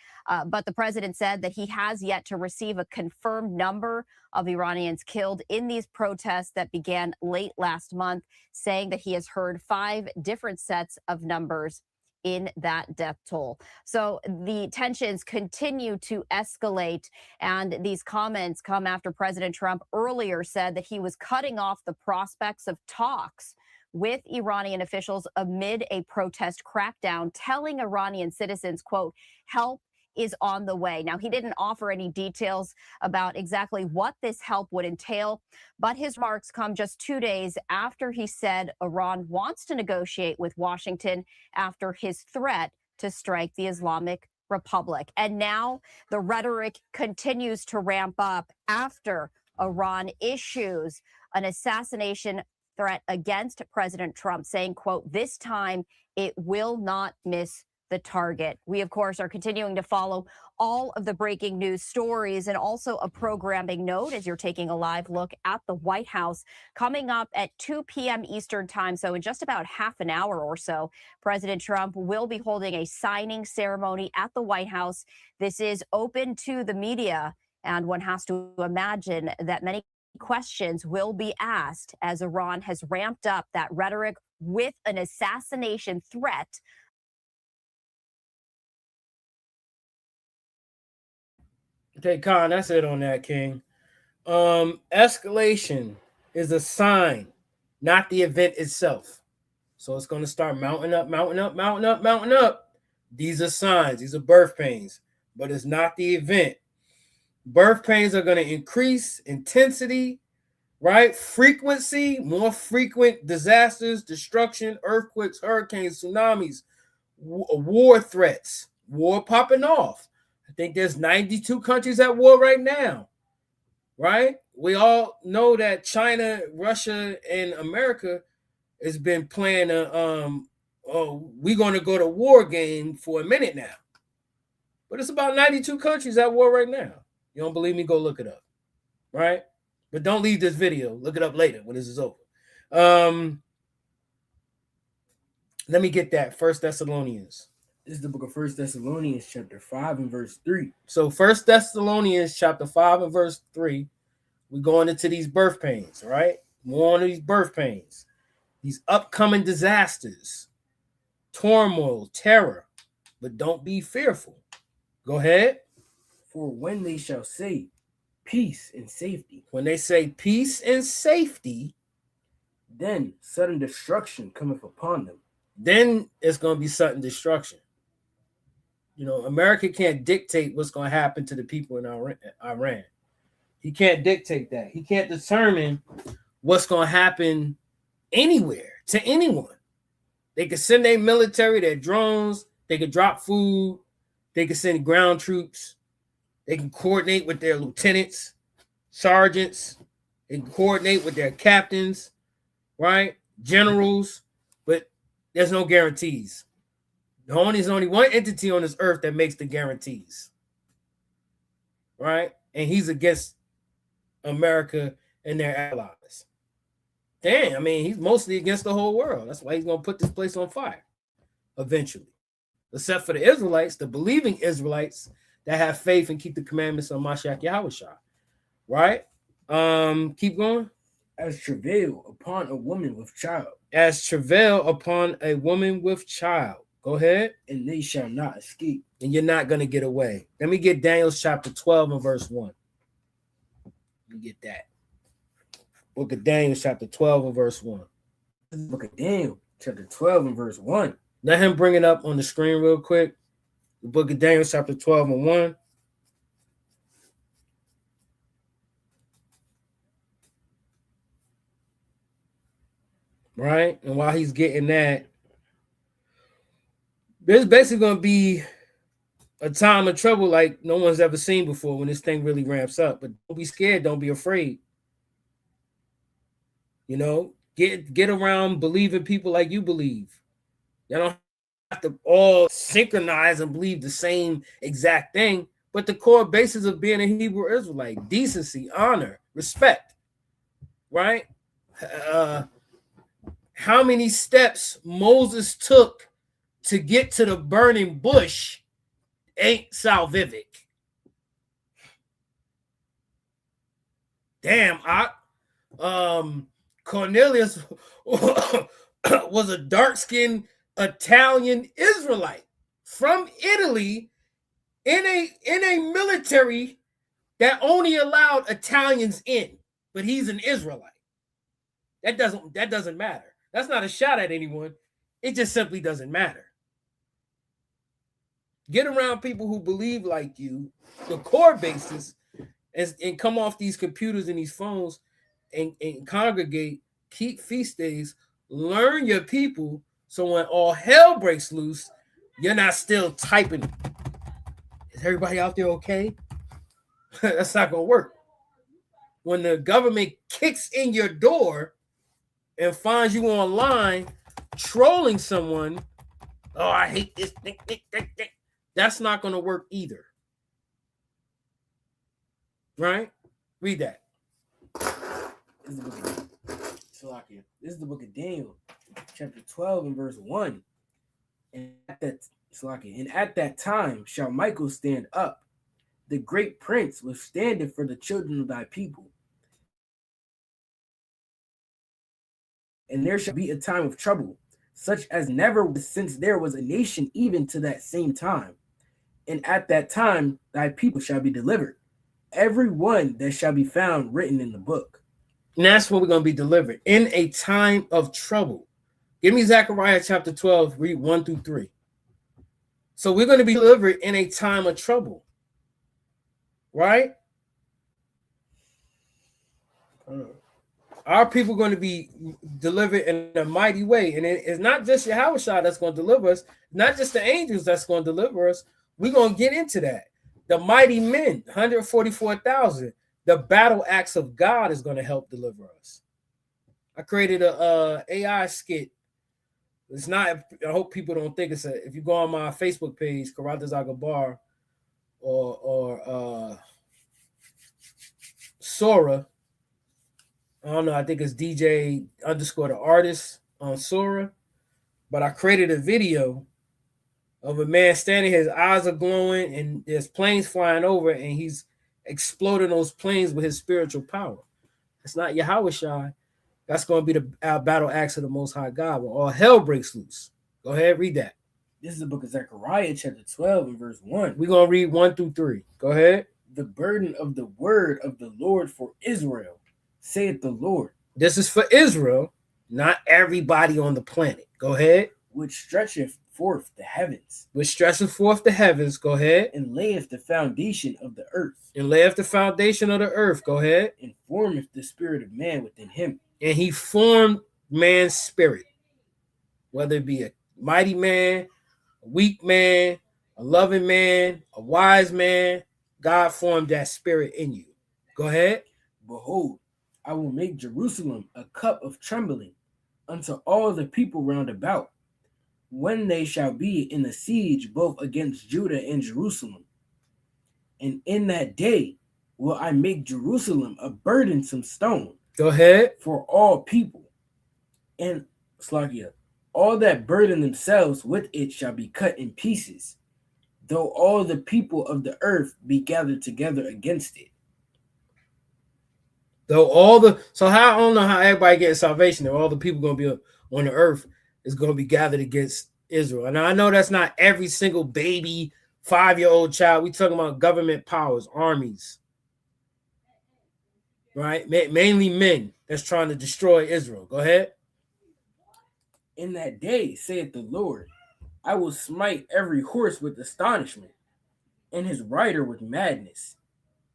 P: But the president said that he has yet to receive a confirmed number of Iranians killed in these protests that began late last month, saying that he has heard 5 different sets of numbers in that death toll. So the tensions continue to escalate, and these comments come after President Trump earlier said that he was cutting off the prospects of talks with Iranian officials amid a protest crackdown, telling Iranian citizens, quote, help is on the way. Now, he didn't offer any details about exactly what this help would entail, but his remarks come just 2 days after he said Iran wants to negotiate with Washington after his threat to strike the Islamic Republic. And now the rhetoric continues to ramp up after Iran issues an assassination threat against President Trump, saying, quote, this time it will not miss the target. We, of course, are continuing to follow all of the breaking news stories, and also a programming note as you're taking a live look at the White House. Coming up at 2 p.m. Eastern time, so in just about half an hour or so, President Trump will be holding a signing ceremony at the White House. This is open to the media, and one has to imagine that many questions will be asked as Iran has ramped up that rhetoric with an assassination threat.
K: Okay, Khan, that's it on that, King. Escalation is a sign, not the event itself. So it's going to start mounting up, mounting up, mounting up, mounting up. These are signs. These are birth pains, but it's not the event. Birth pains are going to increase intensity, right? Frequency, more frequent disasters, destruction, earthquakes, hurricanes, tsunamis, war threats, war popping off. I think there's 92 countries at war right now, right? We all know that China, Russia, and America has been playing we're going to go to war game for a minute now. But it's about 92 countries at war right now. You don't believe me? Go look it up, right? But don't leave this video. Look it up later when this is over. Let me get that. 1 Thessalonians.
L: This is the book of 1 Thessalonians, chapter 5 and verse 3.
K: So 1 Thessalonians, chapter 5 and verse 3, we're going into these birth pains, right? More on these birth pains, these upcoming disasters, turmoil, terror, but don't be fearful. Go ahead.
L: For when they shall say peace and safety.
K: When they say peace and safety,
L: then sudden destruction cometh upon them.
K: Then it's going to be sudden destruction. You know, America can't dictate what's going to happen to the people in Iran. He can't dictate that. He can't determine what's going to happen anywhere to anyone. They could send their military, their drones. They could drop food. They could send ground troops. They can coordinate with their lieutenants, sergeants. They can coordinate with their captains, right? Generals. But there's no guarantees. There's only one entity on this earth that makes the guarantees, right? And he's against America and their allies. Damn, I mean, he's mostly against the whole world. That's why he's going to put this place on fire eventually. Except for the Israelites, the believing Israelites that have faith and keep the commandments of Mashiach Yahushua, right? Keep going.
L: As travail upon a woman with child.
K: As travail upon a woman with child. Go ahead.
L: And they shall not escape.
K: And you're not going to get away. Let me get Daniel chapter 12 and verse 1. Let me get that. Book of Daniel chapter 12 and verse 1.
L: Book of Daniel chapter 12 and verse 1.
K: Let him bring it up on the screen real quick. The book of Daniel chapter 12 and 1. Right? And while he's getting that, there's basically going to be a time of trouble like no one's ever seen before when this thing really ramps up. But don't be scared. Don't be afraid. You know, get around believing people like you believe. You don't have to all synchronize and believe the same exact thing. But the core basis of being a Hebrew Israelite, decency, honor, respect, right? How many steps Moses took to get to the burning bush ain't salvific. Damn, Cornelius was a dark-skinned Italian Israelite from Italy in a military that only allowed Italians in, but he's an Israelite. That doesn't matter. That's not a shot at anyone. It just simply doesn't matter. Get around people who believe like you, the core basis, and come off these computers and these phones and congregate, keep feast days, learn your people, so when all hell breaks loose, you're not still typing, is everybody out there okay? That's not going to work. When the government kicks in your door and finds you online trolling someone, oh, I hate this, that's not going to work either. Right? Read that.
L: This is the book of Daniel, chapter 12 and verse 1. And at that time shall Michael stand up, the great prince withstanding for the children of thy people. And there shall be a time of trouble, such as never was since there was a nation even to that same time. And at that time thy people shall be delivered, every one that shall be found written in the book.
K: And that's when we're going to be delivered, in a time of trouble. Give me Zechariah chapter 12, read 1 through 3. So we're going to be delivered in a time of trouble. Right? Our people are going to be delivered in a mighty way. And it's not just Yahushua that's going to deliver us, not just the angels that's going to deliver us. We're going to get into that. The mighty men, 144,000, the battle axe of God is going to help deliver us. I created a AI skit. It's not, I hope people don't think it's if you go on my Facebook page, Chaarawtaza Gabar, or Sora, I don't know, I think it's DJ _ the artist on Sora, but I created a video of a man standing, his eyes are glowing, and there's planes flying over, and he's exploding those planes with his spiritual power. It's not Yahushua. That's going to be our battle axe of the Most High God, when all hell breaks loose. Go ahead, read that.
L: This is the book of Zechariah, chapter 12, and verse 1.
K: We're going to read 1 through 3. Go ahead.
L: The burden of the word of the Lord for Israel, saith the Lord.
K: This is for Israel, not everybody on the planet. Go ahead.
L: Which stretcheth forth the heavens.
K: Which stretcheth forth the heavens. Go ahead.
L: And layeth the foundation of the earth.
K: And layeth the foundation of the earth. Go ahead.
L: And formeth the spirit of man within him.
K: And he formed man's spirit, whether it be a mighty man, a weak man, a loving man, a wise man. God formed that spirit in you. Go ahead.
L: Behold, I will make Jerusalem a cup of trembling unto all the people round about, when they shall be in the siege both against Judah and Jerusalem. And in that day will I make Jerusalem a burdensome stone.
K: Go ahead.
L: For all people. And all that burden themselves with it shall be cut in pieces, though all the people of the earth be gathered together against it.
K: So how I don't know how everybody gets salvation if all the people going to be on the earth is going to be gathered against Israel. And I know that's not every single baby, 5-year-old child. We're talking about government powers, armies, right? Mainly men that's trying to destroy Israel. Go ahead.
L: In that day, saith the Lord, I will smite every horse with astonishment, and his rider with madness.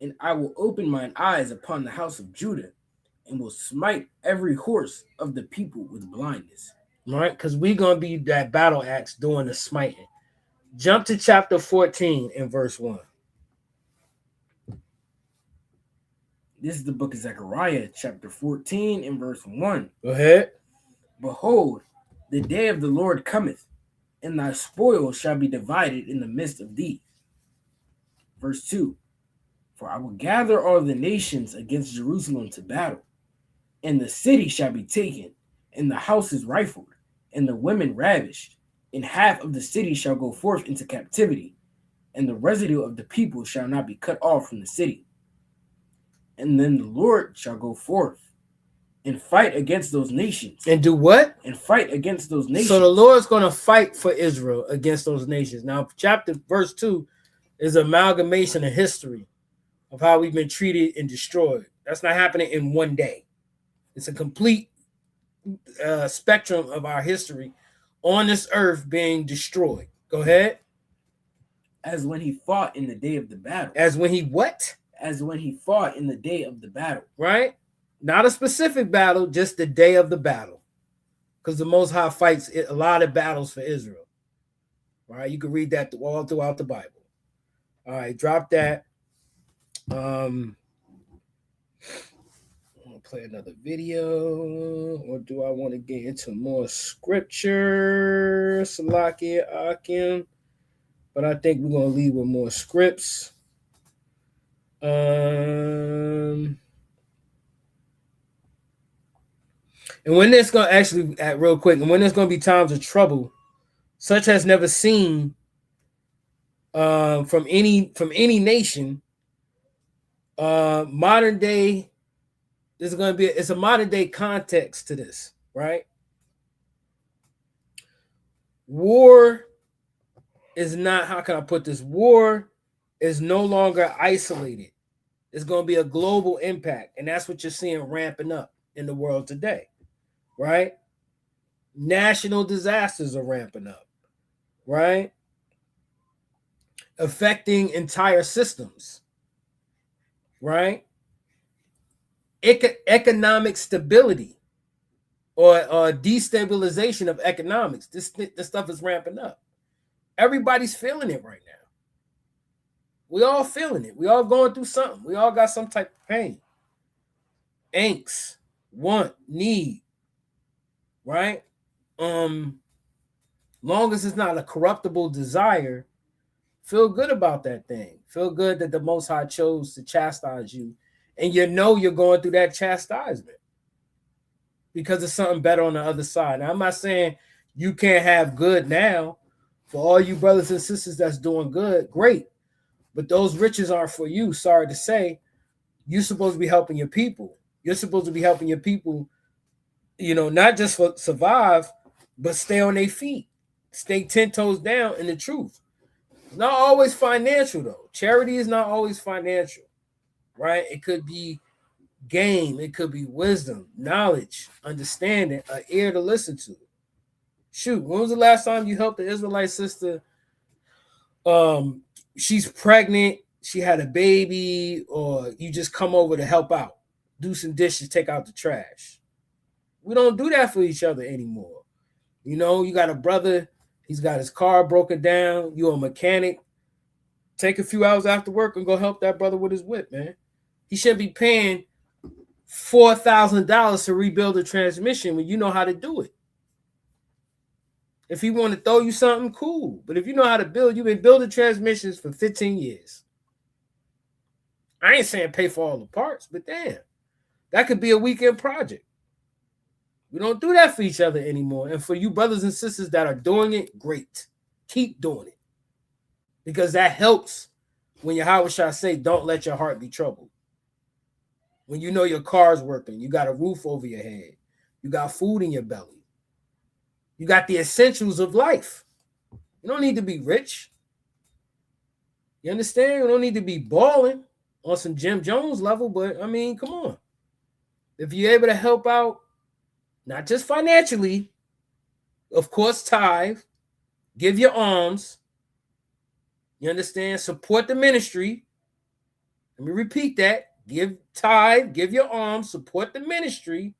L: And I will open mine eyes upon the house of Judah, and will smite every horse of the people with blindness.
K: Right? Because we're going to be that battle axe doing the smiting. Jump to chapter 14 and verse 1.
L: This is the book of Zechariah, chapter 14 and verse 1.
K: Go ahead.
L: Behold, the day of the Lord cometh, and thy spoil shall be divided in the midst of thee. Verse 2. For I will gather all the nations against Jerusalem to battle, and the city shall be taken, and the houses rifled, and the women ravished, and half of the city shall go forth into captivity, and the residue of the people shall not be cut off from the city. And then the Lord shall go forth and fight against those nations.
K: And do what?
L: And fight against those nations.
K: So the Lord's going to fight for Israel against those nations. Now, verse 2 is an amalgamation of history of how we've been treated and destroyed. That's not happening in one day. It's a complete spectrum of our history on this earth being destroyed. Go ahead.
L: As when he fought in the day of the battle.
K: As when he what?
L: As when he fought in the day of the battle.
K: Right? Not a specific battle, just the day of the battle. Because the Most High fights a lot of battles for Israel. All right, you can read that all throughout the Bible. All right, drop that. I'm gonna play another video, or do I want to get into more scripture? Salakia Akim, but I think we're gonna leave with more scripts. And when there's gonna actually real quick, and when there's gonna be times of trouble, such has never seen from any nation. Modern day, there's going to be it's a modern day context to this, right? War is not, how can I put this? War is no longer isolated. It's going to be a global impact, and that's what you're seeing ramping up in the world today, right? National disasters are ramping up, right? Affecting entire systems, right? Economic stability or destabilization of economics. This stuff is ramping up. Everybody's feeling it right now. We all feeling it. We all going through something. We all got some type of pain, angst, want, need, right? Long as it's not a corruptible desire, feel good about that thing. Feel good that the Most High chose to chastise you, and you know you're going through that chastisement because there's something better on the other side. Now, I'm not saying you can't have good now. For all you brothers and sisters that's doing good, great. But those riches aren't for you, sorry to say. You're supposed to be helping your people. You're supposed to be helping your people, you know, not just for survive, but stay on their feet. Stay 10 toes down in the truth. It's not always financial, though. Charity is not always financial, right? It could be game. It could be wisdom, knowledge, understanding, an ear to listen to. Shoot, when was the last time you helped the Israelite sister? She's pregnant, she had a baby, or you just come over to help out, do some dishes, take out the trash. We don't do that for each other anymore. You know, you got a brother, he's got his car broken down, you're a mechanic. Take a few hours after work and go help that brother with his whip, man. He shouldn't be paying $4,000 to rebuild a transmission when you know how to do it. If he want to throw you something, cool. But if you know how to build, you've been building transmissions for 15 years. I ain't saying pay for all the parts, but damn, that could be a weekend project. We don't do that for each other anymore. And for you brothers and sisters that are doing it, great. Keep doing it. Because that helps when Yahweh Shah say, don't let your heart be troubled. When you know your car's working, you got a roof over your head, you got food in your belly. You got the essentials of life. You don't need to be rich. You understand? You don't need to be balling on some Jim Jones level, but I mean, come on. If you're able to help out, not just financially, of course, tithe, give your alms. You understand? Support the ministry. Let me repeat that. Give tithe, give your alms, support the ministry.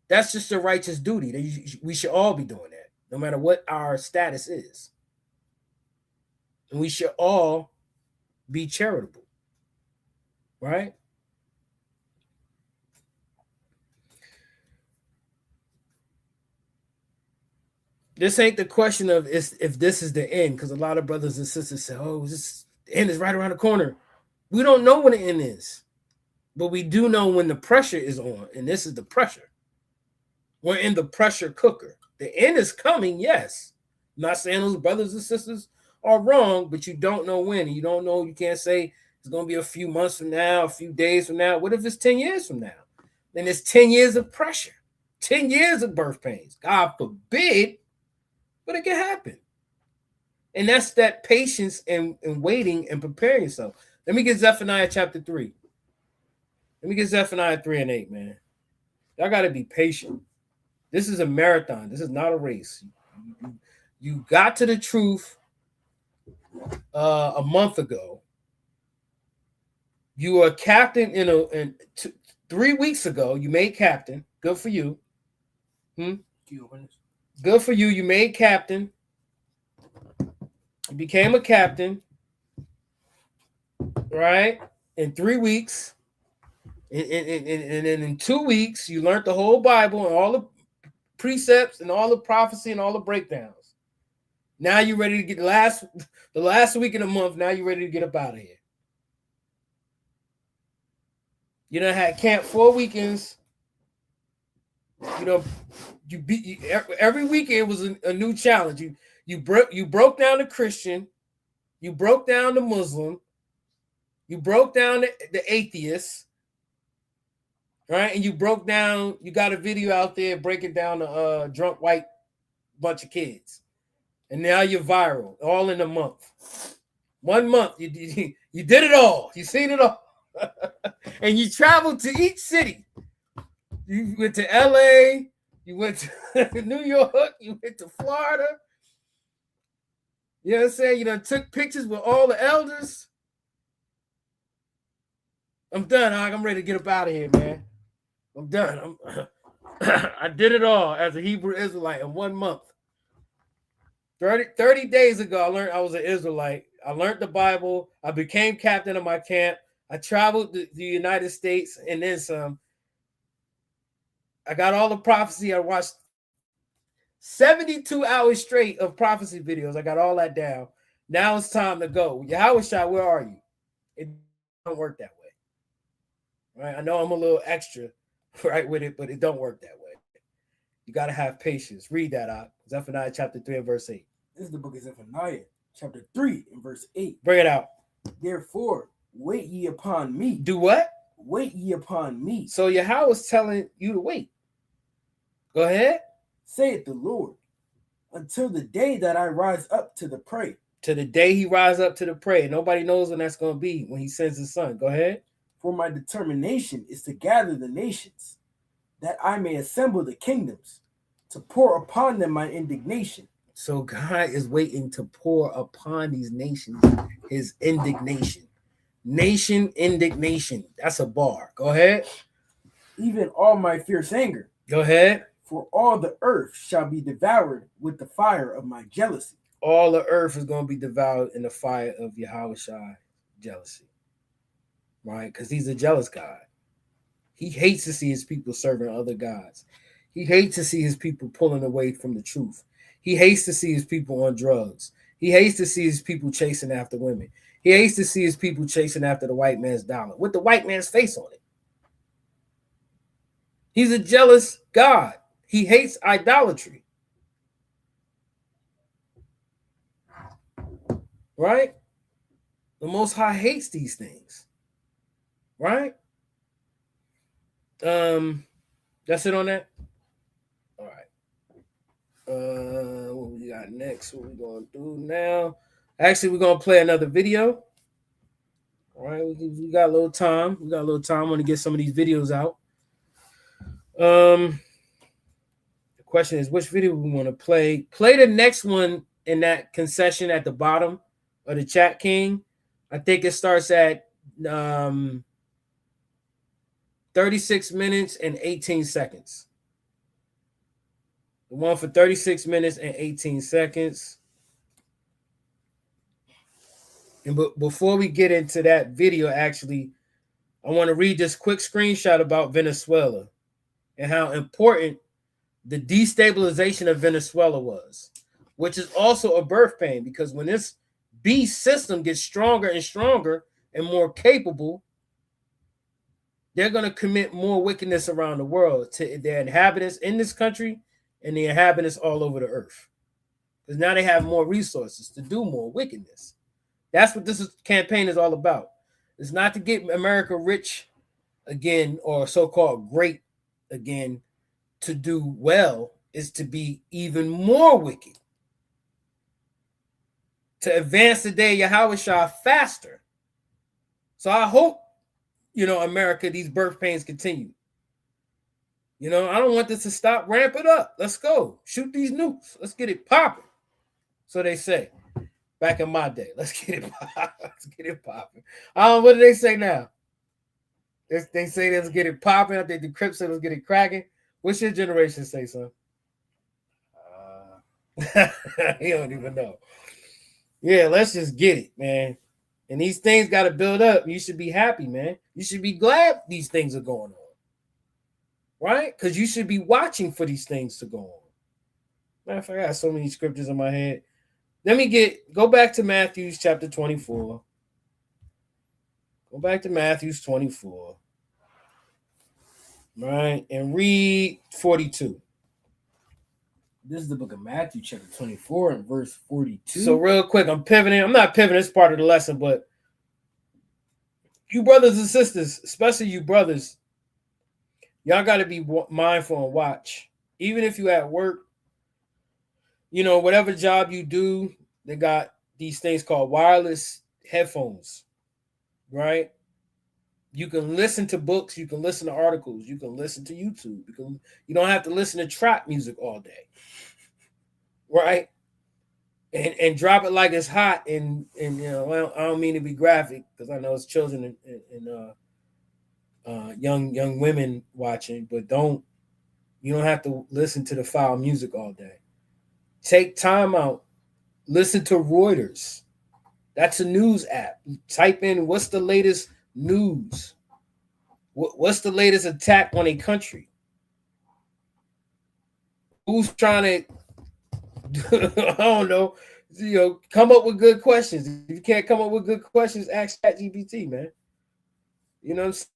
K: That's just a righteous duty. We should all be doing that, no matter what our status is. And we should all be charitable, right? This ain't the question of if this is the end, because a lot of brothers and sisters say, oh, the end is right around the corner. We don't know when the end is, but we do know when the pressure is on, and this is the pressure. We're in the pressure cooker. The end is coming, yes. I'm not saying those brothers and sisters are wrong, but you don't know when. You don't know. You can't say it's going to be a few months from now, a few days from now. What if it's 10 years from now? Then it's 10 years of pressure, 10 years of birth pains. God forbid, but it can happen. And that's that patience and waiting and preparing yourself. Let me get Zephaniah chapter 3. Let me get Zephaniah 3 and 8, man. Y'all got to be patient. This is a marathon. This is not a race. You got to the truth a month ago. You were a captain in 3 weeks ago. You made captain. Good for you. Good for you. You made captain. You became a captain. Right? In 3 weeks. And in 2 weeks, you learned the whole Bible and all the precepts and all the prophecy and all the breakdowns. Now you're ready to get the last week of the month. Now you're ready to get up out of here. You done had camp 4 weekends. You know, every weekend was a new challenge. You broke down the Christian, you broke down the Muslim, you broke down the atheist, right? And you got a video out there breaking down the drunk white bunch of kids. And now you're viral, all in a month. 1 month, you did it all. You seen it all. And you traveled to each city. You went to LA, you went to New York, you went to Florida. You know what I'm saying? You done took pictures with all the elders. I'm done, I'm ready to get up out of here, man. I'm done. I did it all as a Hebrew Israelite in 1 month. 30 days ago, I learned I was an Israelite. I learned the Bible. I became captain of my camp. I traveled to the United States and then some. I got all the prophecy. I watched 72 hours straight of prophecy videos. I got all that down. Now it's time to go. Yahushua, where are you? It don't work that way. Right? I know I'm a little extra right with it, but it don't work that way. You got to have patience. Read that out. Zephaniah chapter 3 and verse 8.
L: This is the book of Zephaniah, chapter 3 and verse 8.
K: Bring it out.
L: Therefore, wait ye upon me.
K: Do what?
L: Wait ye upon me.
K: So Yahweh is telling you to wait. Go ahead.
L: Saith the Lord, until the day that I rise up to the prey.
K: To the day he rises up to the prey. Nobody knows when that's going to be, when he sends his son. Go ahead.
L: For my determination is to gather the nations, that I may assemble the kingdoms, to pour upon them my indignation.
K: So God is waiting to pour upon these nations his indignation. Nation indignation. That's a bar. Go ahead.
L: Even all my fierce anger.
K: Go ahead.
L: For all the earth shall be devoured with the fire of my jealousy.
K: All the earth is going to be devoured in the fire of Yahushua jealousy. Right? Because he's a jealous God. He hates to see his people serving other gods. He hates to see his people pulling away from the truth. He hates to see his people on drugs. He hates to see his people chasing after women. He hates to see his people chasing after the white man's dollar with the white man's face on it. He's a jealous God. He hates idolatry. Right? The Most High hates these things. Right? That's it on that? All right. What we got next? What we gonna do now? Actually, we're gonna play another video. All right, we got a little time. We got a little time. I want to get some of these videos out. The question is, which video we want to play? Play the next one in that concession at the bottom of the chat, King. I think it starts at 36 minutes and 18 seconds. The one for 36 minutes and 18 seconds. And before we get into that video, actually, I want to read this quick screenshot about Venezuela and how important the destabilization of Venezuela was, which is also a birth pain, because when this beast system gets stronger and stronger and more capable, they're going to commit more wickedness around the world to their inhabitants in this country and the inhabitants all over the earth. Because now they have more resources to do more wickedness. That's what this campaign is all about. It's not to get America rich again or so-called great again to do well. It's to be even more wicked. To advance the day Yahushua faster. So I hope, America, these birth pains continue. You know, I don't want this to stop. Ramp it up. Let's go. Shoot these nukes. Let's get it popping. So they say back in my day. Let's get it popping. Let's get it popping. What do they say now? They say let's get it popping. I think the Crips say let's get it cracking. What's your generation say, son? You don't even know. Yeah, let's just get it, man. And these things got to build up. You should be happy, man. You should be glad these things are going on. Right? Because you should be watching for these things to go on. Matter of fact, I got so many scriptures in my head. Go back to Matthew chapter 24. Go back to Matthew 24. Right? And read 42.
L: This is the book of Matthew, chapter 24, and verse 42.
K: So real quick, I'm pivoting. I'm not pivoting. It's part of the lesson, but you brothers and sisters, especially you brothers, y'all got to be mindful and watch. Even if you at work, you know, whatever job you do, they got these things called wireless headphones, right? You can listen to books, you can listen to articles, you can listen to YouTube. You don't have to listen to trap music all day, right? And drop it like it's hot. And you know, I don't mean to be graphic because I know it's children and young women watching, but you don't have to listen to the foul music all day. Take time out. Listen to Reuters. That's a news app. Type in what's the latest news. What's the latest attack on a country? Who's trying to, I don't know, come up with good questions. If you can't come up with good questions, ask ChatGPT, man. You know what I'm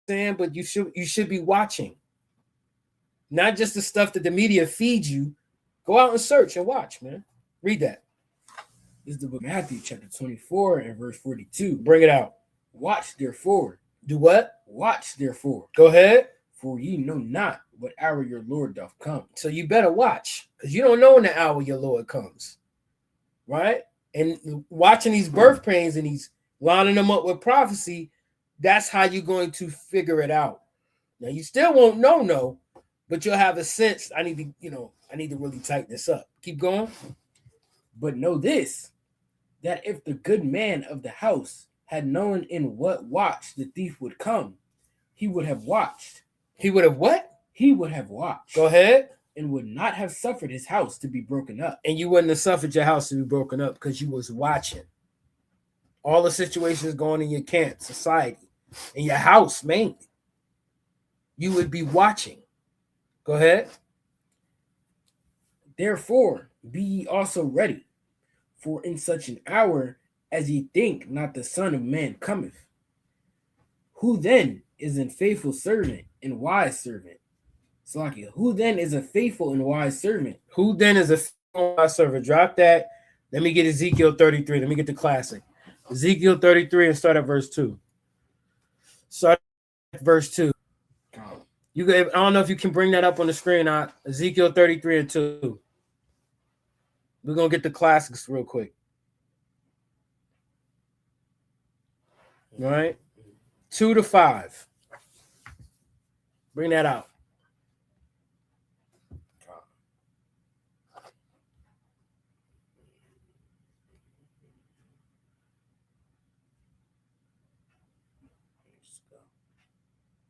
K: saying? But you should be watching. Not just the stuff that the media feeds you. Go out and search and watch, man. Read that.
L: This is the book of Matthew, chapter 24, and verse 42.
K: Bring it out.
L: Watch, therefore.
K: Do what?
L: Watch, therefore.
K: Go ahead.
L: For ye know not what hour your Lord doth come.
K: So you better watch, because you don't know when the hour your Lord comes. Right? And watching these birth pains and he's lining them up with prophecy, that's how you're going to figure it out. Now, you still won't know, but you'll have a sense, I need to really tighten this up. Keep going.
L: But know this, that if the good man of the house had known in what watch the thief would come, he would have watched.
K: He would have what?
L: He would have watched.
K: Go ahead.
L: And would not have suffered his house to be broken up.
K: And you wouldn't have suffered your house to be broken up because you was watching. All the situations going in your camp, society, in your house mainly. You would be watching. Go ahead.
L: Therefore, be ye also ready, for in such an hour as ye think not the Son of Man cometh. Who then is a faithful servant and wise servant? Salakia, who then is a faithful and wise servant?
K: Who then is a faithful and wise servant? Drop that. Let me get Ezekiel 33. Let me get the classic. Ezekiel 33 and start at verse 2. Start at verse 2. I don't know if you can bring that up on the screen. Ezekiel 33 and 2. We're going to get the classics real quick. All right. 2 to 5. Bring that out.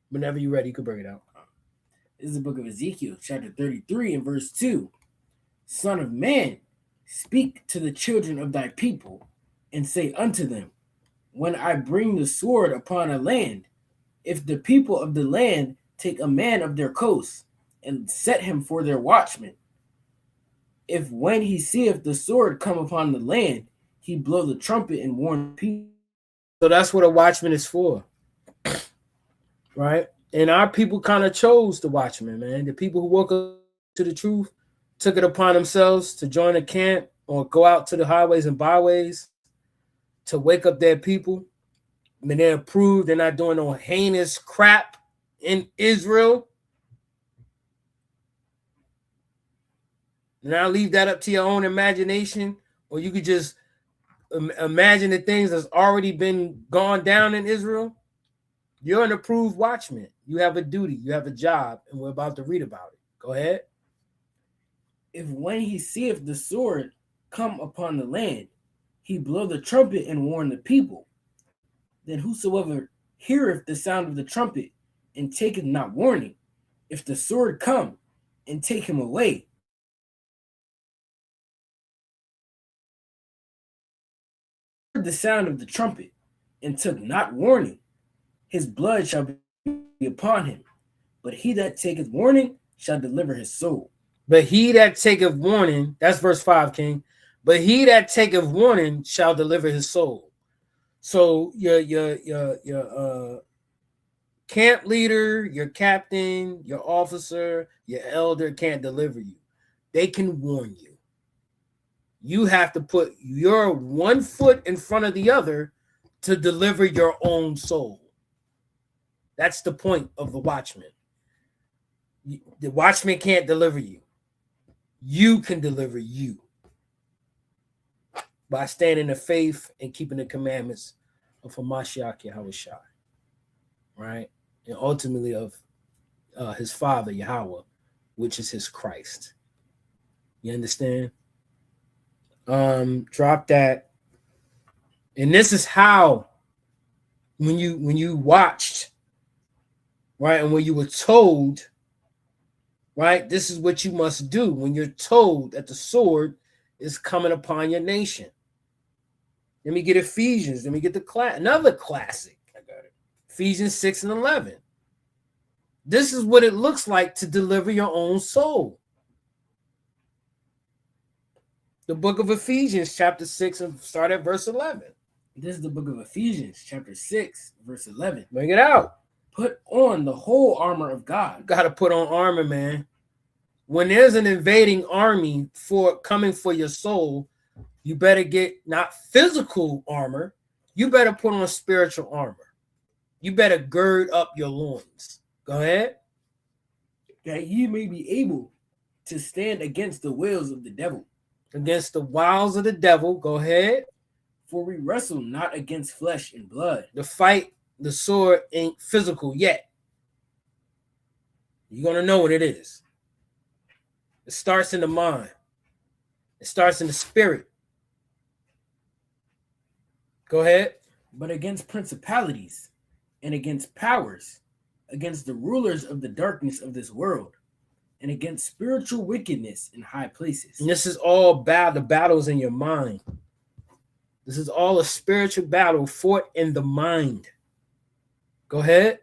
K: Whenever you're ready, you can bring it out.
L: This is the book of Ezekiel, chapter 33 and verse 2. Son of man, speak to the children of thy people, and say unto them, when I bring the sword upon a land, if the people of the land take a man of their coast, and set him for their watchman, if when he seeth the sword come upon the land, he blow the trumpet and warn people.
K: So that's what a watchman is for. Right? And our people kind of chose the watchman, man. The people who woke up to the truth took it upon themselves to join a camp or go out to the highways and byways to wake up their people. And they're approved. They're not doing no heinous crap in Israel. And I'll leave that up to your own imagination, or you could just imagine the things that's already been gone down in Israel. You're an approved watchman. You have a duty. You have a job, and we're about to read about it. Go ahead.
L: If when he seeth the sword come upon the land, he blow the trumpet and warn the people, then whosoever heareth the sound of the trumpet and taketh not warning, if the sword come and take him away, the sound of the trumpet and took not warning, his blood shall be upon him. But he that taketh warning shall deliver his soul.
K: But he that taketh warning, that's verse 5, King. But he that taketh warning shall deliver his soul. So your camp leader, your captain, your officer, your elder can't deliver you. They can warn you. You have to put your one foot in front of the other to deliver your own soul. That's the point of the watchman. The watchman can't deliver you. You can deliver you by standing in faith and keeping the commandments of Hamashiach Yahushua, right? And ultimately of his father, Yahweh, which is his Christ. You understand? Drop that. And this is how, when you watched, right, and when you were told, right, this is what you must do when you're told that the sword is coming upon your nation. Let me get Ephesians. Let me get another classic. I got it. Ephesians 6 and 11. This is what it looks like to deliver your own soul. The book of Ephesians, chapter 6, and start at verse 11.
L: This is the book of Ephesians, chapter 6, verse 11.
K: Bring it out.
L: Put on the whole armor of God.
K: You got to put on armor, man. When there's an invading army coming for your soul, you better get not physical armor. You better put on spiritual armor. You better gird up your loins. Go ahead.
L: That ye may be able to stand against the wiles of the devil.
K: Against the wiles of the devil. Go ahead.
L: For we wrestle not against flesh and blood.
K: The fight, the sword ain't physical yet. You're going to know what it is. It starts in the mind. It starts in the spirit. Go ahead.
L: But against principalities and against powers, against the rulers of the darkness of this world, and against spiritual wickedness in high places.
K: And this is all the battles in your mind. This is all a spiritual battle fought in the mind. Go ahead.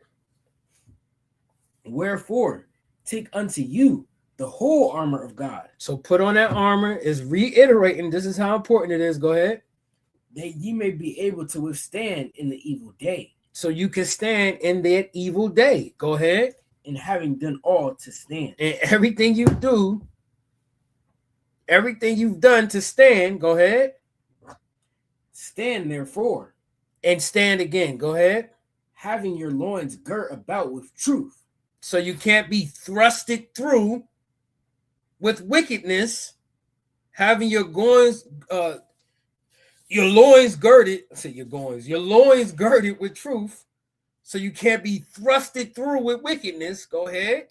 L: Wherefore, take unto you the whole armor of God.
K: So put on that armor, is reiterating, this is how important it is. Go ahead.
L: That ye may be able to withstand in the evil day.
K: So you can stand in that evil day. Go ahead.
L: And having done all to stand.
K: And everything you do, everything you've done to stand, go ahead.
L: Stand therefore.
K: And stand again. Go ahead.
L: Having your loins girt about with truth.
K: So you can't be thrusted through with wickedness. Having your loins girded. I say your loins girded with truth. So you can't be thrusted through with wickedness. Go ahead.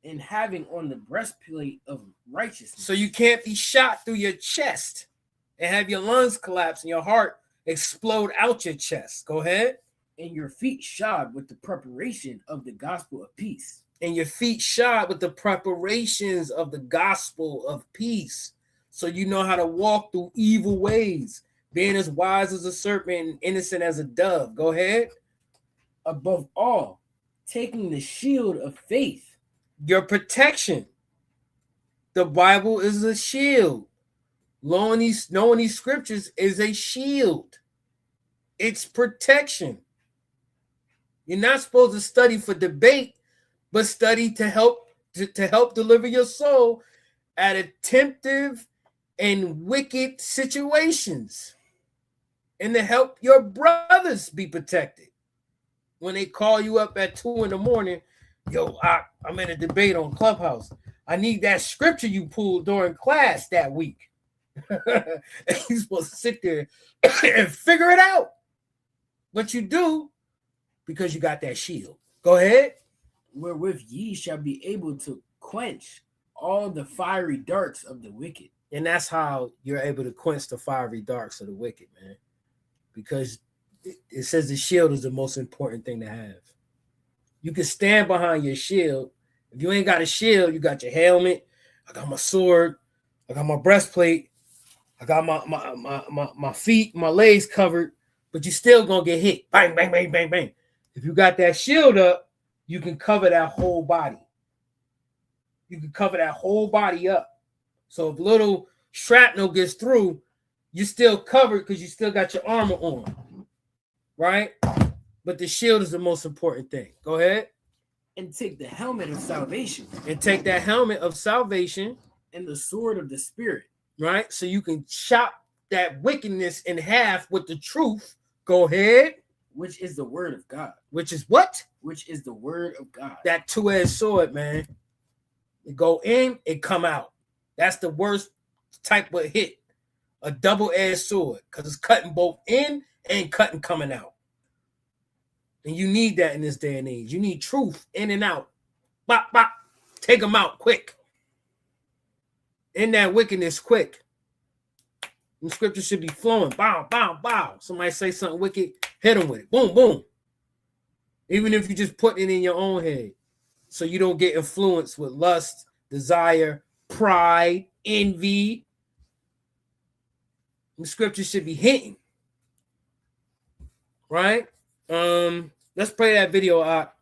L: And having on the breastplate of righteousness.
K: So you can't be shot through your chest and have your lungs collapse and your heart explode out your chest. Go ahead.
L: And your feet shod with the preparation of the gospel of peace.
K: And your feet shod with the preparations of the gospel of peace. So you know how to walk through evil ways, being as wise as a serpent and innocent as a dove. Go ahead.
L: Above all, taking the shield of faith.
K: Your protection. The Bible is a shield. Knowing these scriptures is a shield. It's protection. You're not supposed to study for debate, but study to help deliver your soul at attemptive and wicked situations, and to help your brothers be protected. When they call you up at 2 a.m, yo, I'm in a debate on Clubhouse. I need that scripture you pulled during class that week. And you're supposed to sit there and figure it out. But you do because you got that shield. Go ahead.
L: Wherewith ye shall be able to quench all the fiery darts of the wicked.
K: And that's how you're able to quench the fiery darts of the wicked, man. Because it says the shield is the most important thing to have. You can stand behind your shield. If you ain't got a shield, you got your helmet. I got my sword. I got my breastplate. I got my feet, my legs covered, but you still gonna get hit. Bang, bang, bang, bang, bang. If you got that shield up, you can cover that whole body. You can cover that whole body up. So if little shrapnel gets through, you're still covered because you still got your armor on, right? But the shield is the most important thing. Go ahead.
L: And take the helmet of salvation.
K: And take that helmet of salvation.
L: And the sword of the Spirit.
K: Right? So you can chop that wickedness in half with the truth. Go ahead.
L: Which is the word of God.
K: Which is what?
L: Which is the word of God.
K: That two-edged sword, man. It go in, it come out. That's the worst type of hit. A double-edged sword. Because it's cutting both in and cutting coming out. And you need that in this day and age. You need truth in and out. Bop, bop. Take them out quick. In that wickedness quick. And scripture should be flowing. Bow, bow, bow. Somebody say something wicked, hit them with it. Boom, boom. Even if you just put it in your own head. So you don't get influenced with lust, desire, pride, envy. The scripture should be hitting. Right? Let's play that video out.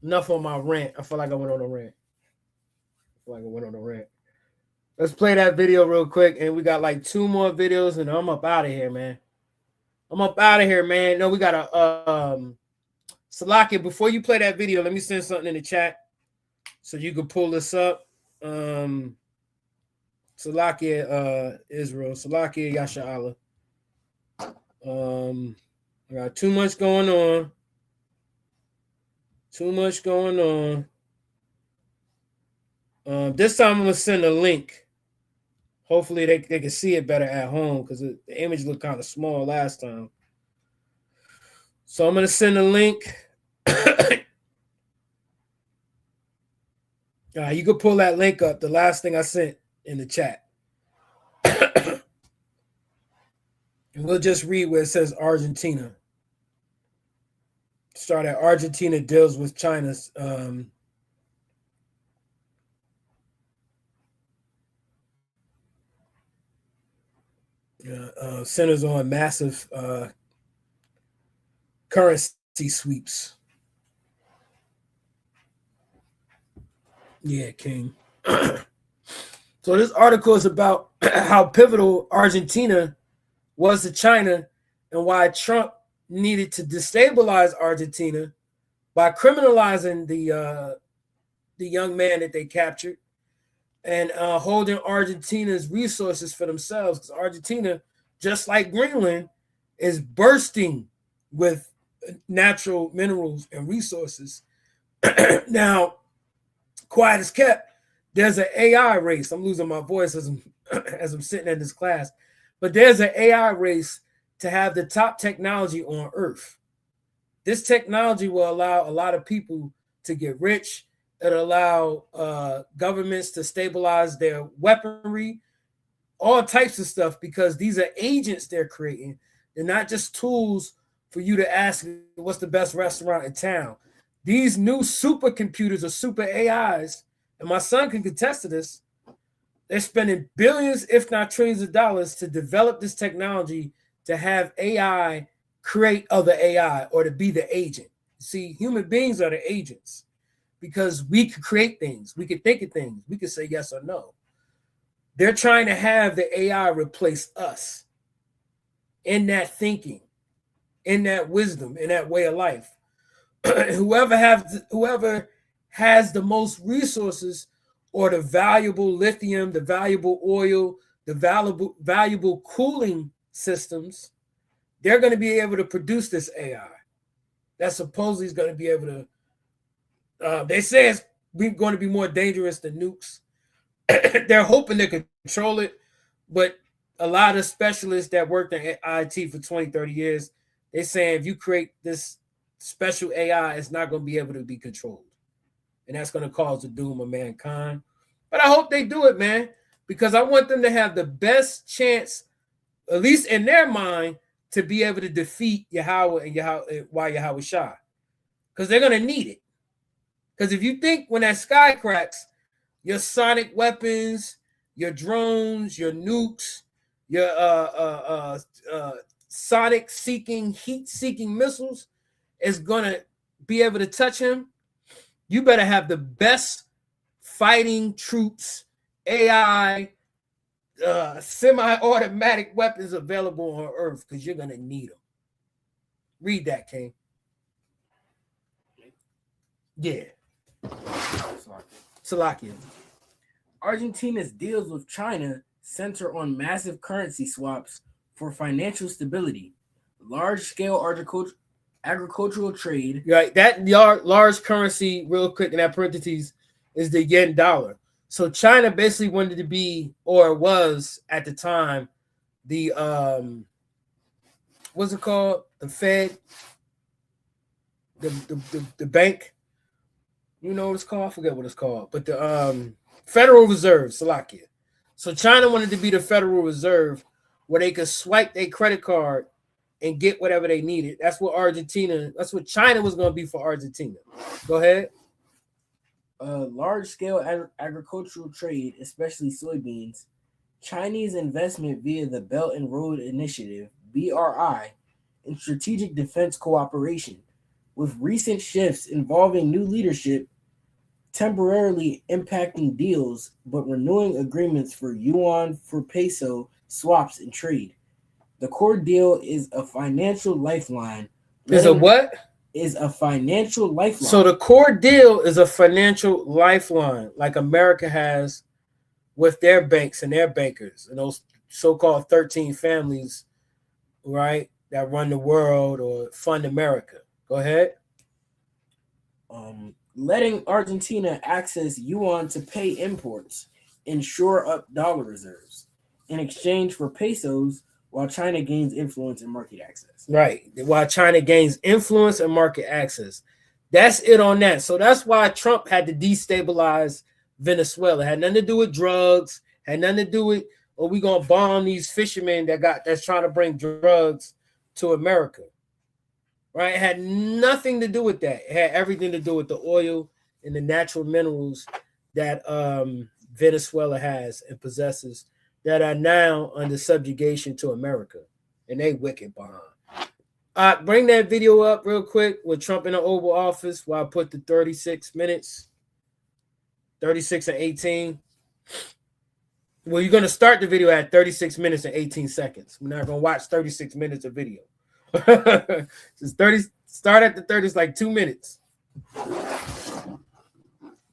K: Enough on my rant. I feel like I went on a rant. Let's play that video real quick, and we got like 2 more videos, and I'm up out of here, man. No, we got a Salakia. Before you play that video, let me send something in the chat so you can pull this up. Salakia, Israel. Salakia, Yasha Allah. I got too much going on. This time I'm going to send a link. Hopefully they can see it better at home because the image looked kind of small last time. So I'm going to send a link. You can pull that link up, the last thing I sent in the chat. And we'll just read where it says Argentina. Start at Argentina deals with China's centers on massive currency sweeps. Yeah, King. So this article is about how pivotal Argentina was to China and why Trump needed to destabilize Argentina by criminalizing the young man that they captured and holding Argentina's resources for themselves, because Argentina, just like Greenland, is bursting with natural minerals and resources. Now, quiet as kept, there's an AI race. I'm losing my voice as I'm sitting in this class, but there's an AI race to have the top technology on Earth. This technology will allow a lot of people to get rich. It'll allow governments to stabilize their weaponry, all types of stuff, because these are agents they're creating. They're not just tools for you to ask what's the best restaurant in town. These new supercomputers or super AIs, and my son can contest to this, they're spending billions, if not trillions of dollars to develop this technology to have AI create other AI or to be the agent. See, human beings are the agents because we can create things. We can think of things. We can say yes or no. They're trying to have the AI replace us in that thinking, in that wisdom, in that way of life. Whoever has the most resources or the valuable lithium, the valuable oil, the valuable cooling systems, they're going to be able to produce this AI that supposedly is going to be able to, they say it's going to be more dangerous than nukes. They're hoping they control it, but a lot of specialists that worked in IT for 20, 30 years, They're saying if you create this special AI, it's not going to be able to be controlled. And that's going to cause the doom of mankind. But I hope they do it, man, because I want them to have the best chance, at least in their mind, to be able to defeat Yahweh and Yahweh Shah. Because they're going to need it. Because if you think when that sky cracks, your sonic weapons, your drones, your nukes, your sonic-seeking, heat-seeking missiles is going to be able to touch him, you better have the best fighting troops, AI, semi-automatic weapons available on Earth, because you're going to need them. Read that, King. Yeah. Salakia.
L: Argentina's deals with China center on massive currency swaps for financial stability, large-scale agricultural trade.
K: Right, that large currency, real quick, in that parentheses, is the yen dollar. So China basically wanted to be, or was at the time, the what's it called? The Fed, the bank. You know what it's called? I forget what it's called, but the Federal Reserve, Salakia. So China wanted to be the Federal Reserve, where they could swipe their credit card and get whatever they needed. That's what China was going to be for Argentina. Go ahead.
L: Large-scale agricultural trade, especially soybeans, Chinese investment via the Belt and Road Initiative, BRI, and strategic defense cooperation, with recent shifts involving new leadership temporarily impacting deals, but renewing agreements for yuan for peso swaps and trade. The core deal is a financial lifeline.
K: Is a what?
L: Is a financial lifeline.
K: So the core deal is a financial lifeline, like America has with their banks and their bankers and those so-called 13 families, right, that run the world or fund America. Go ahead.
L: Letting Argentina access yuan to pay imports and shore up dollar reserves in exchange for pesos, while China gains influence and market access.
K: Right. While China gains influence and market access. That's it on that. So that's why Trump had to destabilize Venezuela. It had nothing to do with drugs, had nothing to do with, oh, we gonna bomb these fishermen that's trying to bring drugs to America. Right? It had nothing to do with that. It had everything to do with the oil and the natural minerals that Venezuela has and possesses that are now under subjugation to America. And they wicked behind. Bring that video up real quick with Trump in the Oval Office while I put the 36 minutes, 36 and 18. Well, you're going to start the video at 36 minutes and 18 seconds. We're not going to watch 36 minutes of video. Just 30. Start at the 30. It's like 2 minutes.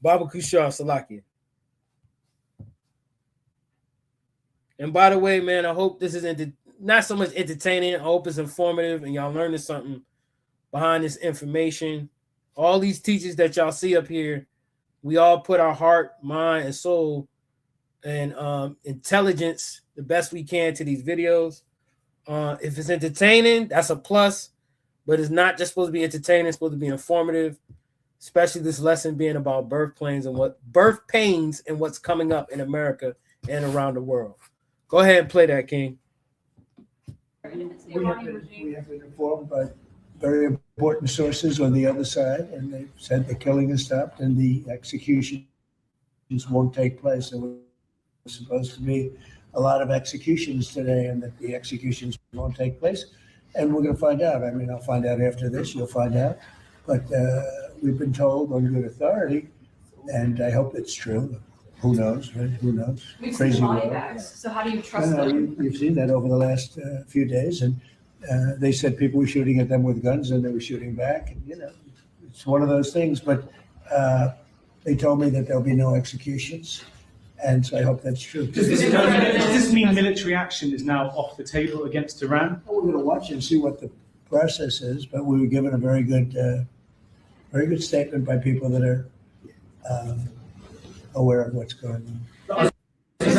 K: Baba Kushar Salakia. And by the way, man, I hope this is not so much entertaining. I hope it's informative and y'all learning something behind this information. All these teachers that y'all see up here, we all put our heart, mind, and soul and intelligence the best we can to these videos. If it's entertaining, that's a plus, but it's not just supposed to be entertaining, it's supposed to be informative, especially this lesson being about birth pains and what's coming up in America and around the world. Go ahead and play that, King.
M: We have been informed by very important sources on the other side, and they've said the killing has stopped and the executions won't take place. There was supposed to be a lot of executions today, and that the executions won't take place. And we're going to find out. I mean, I'll find out after this. You'll find out. But we've been told on good authority, and I hope it's true. Who knows, right? Who knows? Crazy world.
Q: So how do you trust them?
M: You've seen that over the last few days, and they said people were shooting at them with guns, and they were shooting back. And, it's one of those things. But they told me that there'll be no executions, and so I hope that's true.
R: Does this mean military action is now off the table against Iran?
M: We're going to watch and see what the process is, but we were given a very good statement by people that are aware of what's going on.
R: Is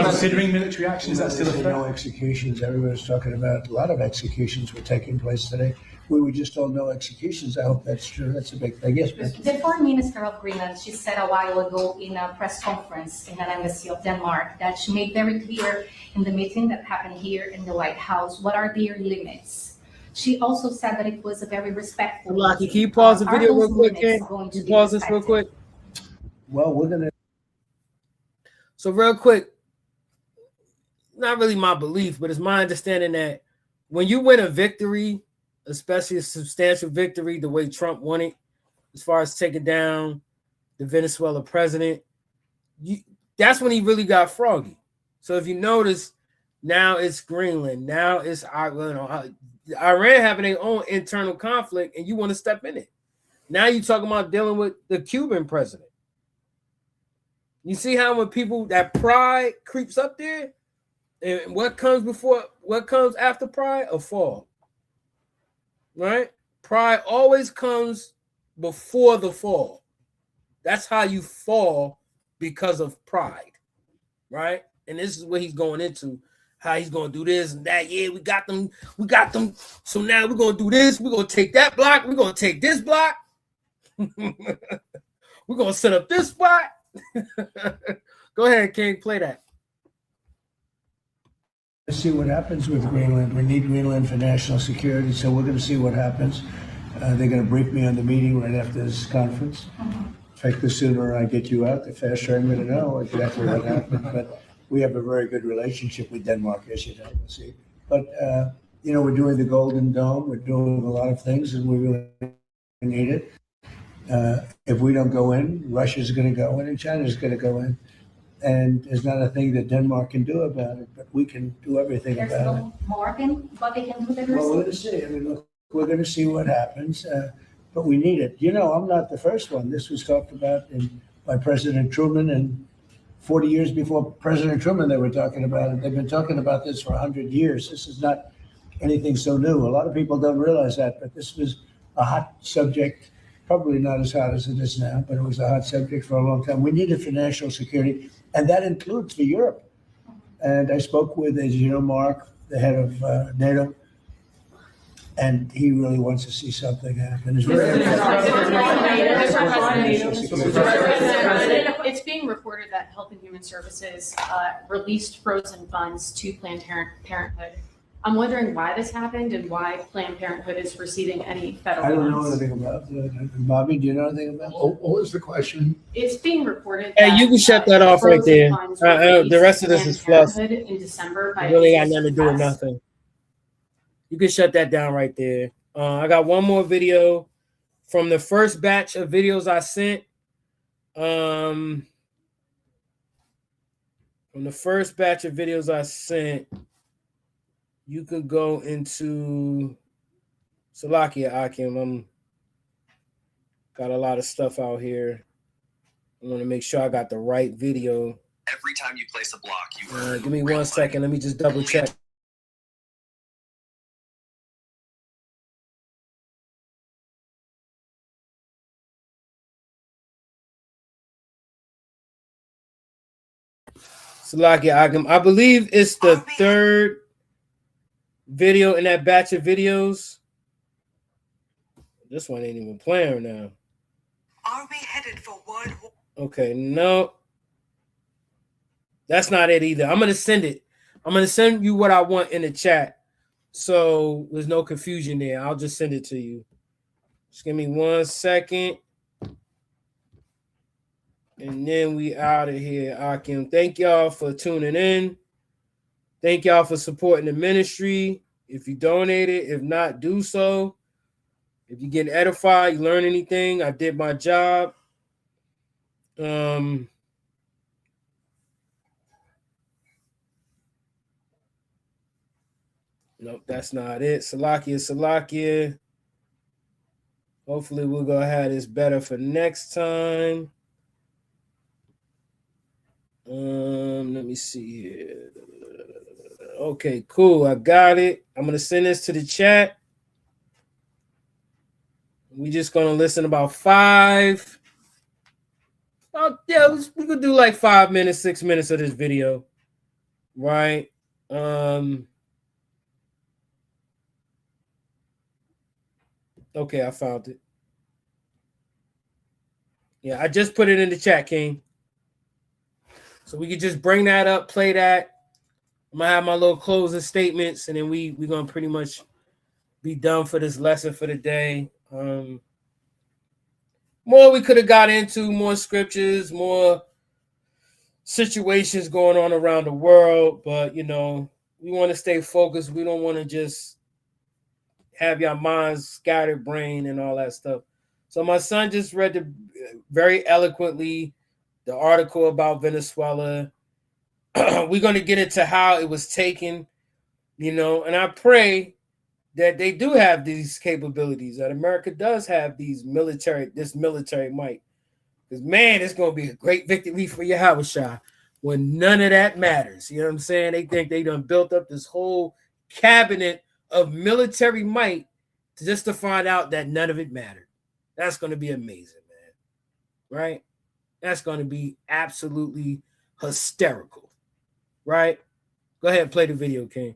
R: Considering military action, is that still a threat?
M: No executions. Everybody's talking about a lot of executions were taking place today. We were just told no executions. I hope that's true. That's a big thing. Yes, ma'am.
Q: The Foreign Minister of Greenland, she said a while ago in a press conference in an embassy of Denmark that she made very clear in the meeting that happened here in the White House what are their limits. She also said that it was a very respectful.
K: Lucky, can you pause the video real quick, Ken? Can you pause this real quick?
M: Well, we're gonna.
K: So real quick, not really my belief, but it's my understanding that when you win a victory, especially a substantial victory, the way Trump won it, as far as taking down the Venezuela president, that's when he really got froggy. So if you notice, now it's Greenland, now it's Iran having their own internal conflict, and you want to step in it. Now you're talking about dealing with the Cuban president. You see how when people, that pride creeps up there, and what comes after pride? A fall. Right? Pride always comes before the fall. That's how you fall, because of pride. Right? And this is what he's going into. How he's going to do this and that. Yeah, we got them. So now we're going to do this. We're going to take that block. We're going to take this block. We're going to set up this spot. Go ahead, King. Play that.
M: Let's see what happens with Greenland. We need Greenland for national security, so we're going to see what happens. They're going to brief me on the meeting right after this conference. In fact, the sooner I get you out, the faster I'm going to know exactly what happened. But we have a very good relationship with Denmark, as you know. We'll see. But, we're doing the Golden Dome. We're doing a lot of things, and we really need it. If we don't go in, Russia's going to go in, and China's going to go in. And there's not a thing that Denmark can do about it, but we can do everything about it.
Q: There's no more than what they can do with the
M: Well, we're going to see. I mean, look, we're going to see what happens, but we need it. I'm not the first one. This was talked about by President Truman, and 40 years before President Truman, they were talking about it. They've been talking about this for 100 years. This is not anything so new. A lot of people don't realize that, but this was a hot subject. Probably not as hot as it is now, but it was a hot subject for a long time. We need it for national security, and that includes for Europe. And I spoke with, as you know, Mark, the head of NATO, and he really wants to see something happen. It's very
S: It's being reported that Health and Human Services released frozen funds to Planned Parenthood. I'm wondering why this happened and why Planned Parenthood is receiving any federal
M: I don't
S: funds.
M: know anything about that. Bobby, do you know anything about that?
T: What was the question?
S: It's being reported.
K: Hey, you can shut that off right there. The rest of this is fluff.
S: In December,
K: It really got nothing to do with nothing. You can shut that down right there. I got one more video from the first batch of videos I sent. From the first batch of videos I sent, you can go into Salakia Akim. I'm got a lot of stuff out here. I want to make sure I got the right video.
U: Every time you place a block, you
K: Give me 1 second. Let me just double check. Salakia Akim. I believe it's the third video in that batch of videos. This one ain't even playing now.
V: Are we headed for World War?
K: Okay, no. That's not it either. I'm going to send it. I'm going to send you what I want in the chat. So there's no confusion there. I'll just send it to you. Just give me 1 second. And then we out of here, Akim. Thank y'all for tuning in. Thank y'all for supporting the ministry. If you donated, if not, do so. If you get edified, you learn anything, I did my job. Nope, that's not it. Salakia. Hopefully we're gonna have this better for next time. Let me see here. Okay, cool. I got it. I'm gonna send this to the chat. We just gonna listen about 5 Yeah, we could do like 5 minutes, 6 minutes of this video, right? Okay, I found it. Yeah, I just put it in the chat, King. So we could just bring that up, play that. I'm gonna have my little closing statements, and then we're gonna pretty much be done for this lesson for the day. More we could have got into, more scriptures, more situations going on around the world, but we want to stay focused. We don't want to just have your minds scattered brain and all that stuff. So my son just read very eloquently the article about Venezuela. We're going to get into how it was taken, and I pray that they do have these capabilities, that America does have this military might. Because, man, it's going to be a great victory for Yahushua when none of that matters. You know what I'm saying? They think they done built up this whole cabinet of military might just to find out that none of it mattered. That's going to be amazing, man. Right? That's going to be absolutely hysterical. Right? Go ahead and play the video, King.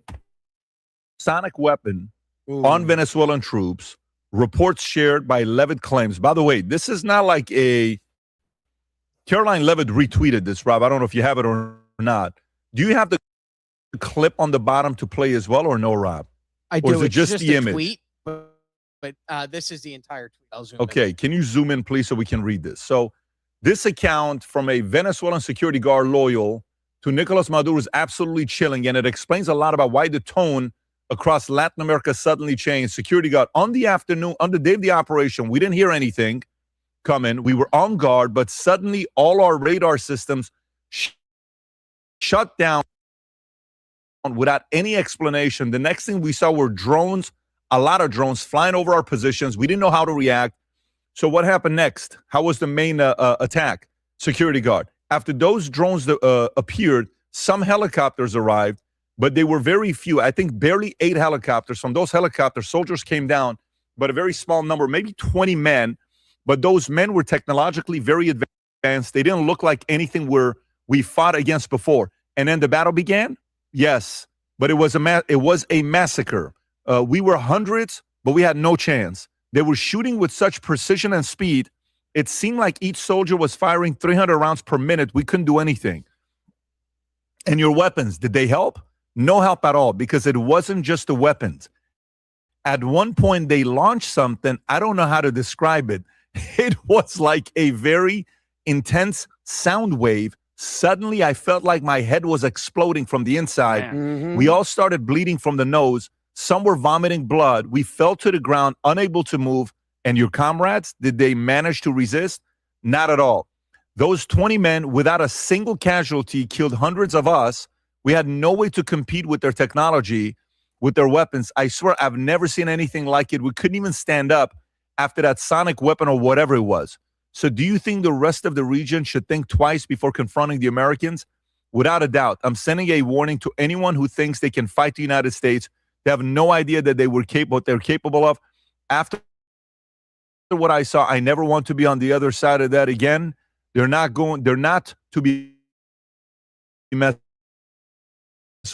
B: Sonic weapon on Venezuelan troops. Reports shared by Levitt claims. By the way, this is not like a... Caroline Levitt retweeted this, Rob. I don't know if you have it or not. Do you have the clip on the bottom to play as well or no, Rob?
T: I
B: or
T: do.
B: Is it
T: it's
B: just the
T: a
B: image?
T: tweet, but this is the entire tweet. I'll zoom
B: Okay, can you zoom in, please, so we can read this? So this account from a Venezuelan security guard loyal to Nicolas Maduro is absolutely chilling, and it explains a lot about why the tone across Latin America suddenly changed. Security guard, on the afternoon, on the day of the operation, we didn't hear anything come in. We were on guard, but suddenly all our radar systems shut down without any explanation. The next thing we saw were drones, a lot of drones flying over our positions. We didn't know how to react. So what happened next? How was the main attack? Security guard. After those drones appeared, some helicopters arrived, but they were very few. I think barely 8 helicopters. From those helicopters, soldiers came down, but a very small number, maybe 20 men. But those men were technologically very advanced. They didn't look like anything we fought against before. And then the battle began? Yes, but it was a massacre. We were hundreds, but we had no chance. They were shooting with such precision and speed. It seemed like each soldier was firing 300 rounds per minute. We couldn't do anything. And your weapons, did they help? No help at all, because it wasn't just the weapons. At one point, they launched something. I don't know how to describe it. It was like a very intense sound wave. Suddenly, I felt like my head was exploding from the inside.
T: Mm-hmm.
B: We all started bleeding from the nose. Some were vomiting blood. We fell to the ground, unable to move. And your comrades, did they manage to resist? Not at all. Those 20 men, without a single casualty, killed hundreds of us. We had no way to compete with their technology, with their weapons. I swear, I've never seen anything like it. We couldn't even stand up after that sonic weapon or whatever it was. So do you think the rest of the region should think twice before confronting the Americans? Without a doubt. I'm sending a warning to anyone who thinks they can fight the United States. They have no idea that what they're capable of. After what I saw, I never want to be on the other side of that again. They're not to be messed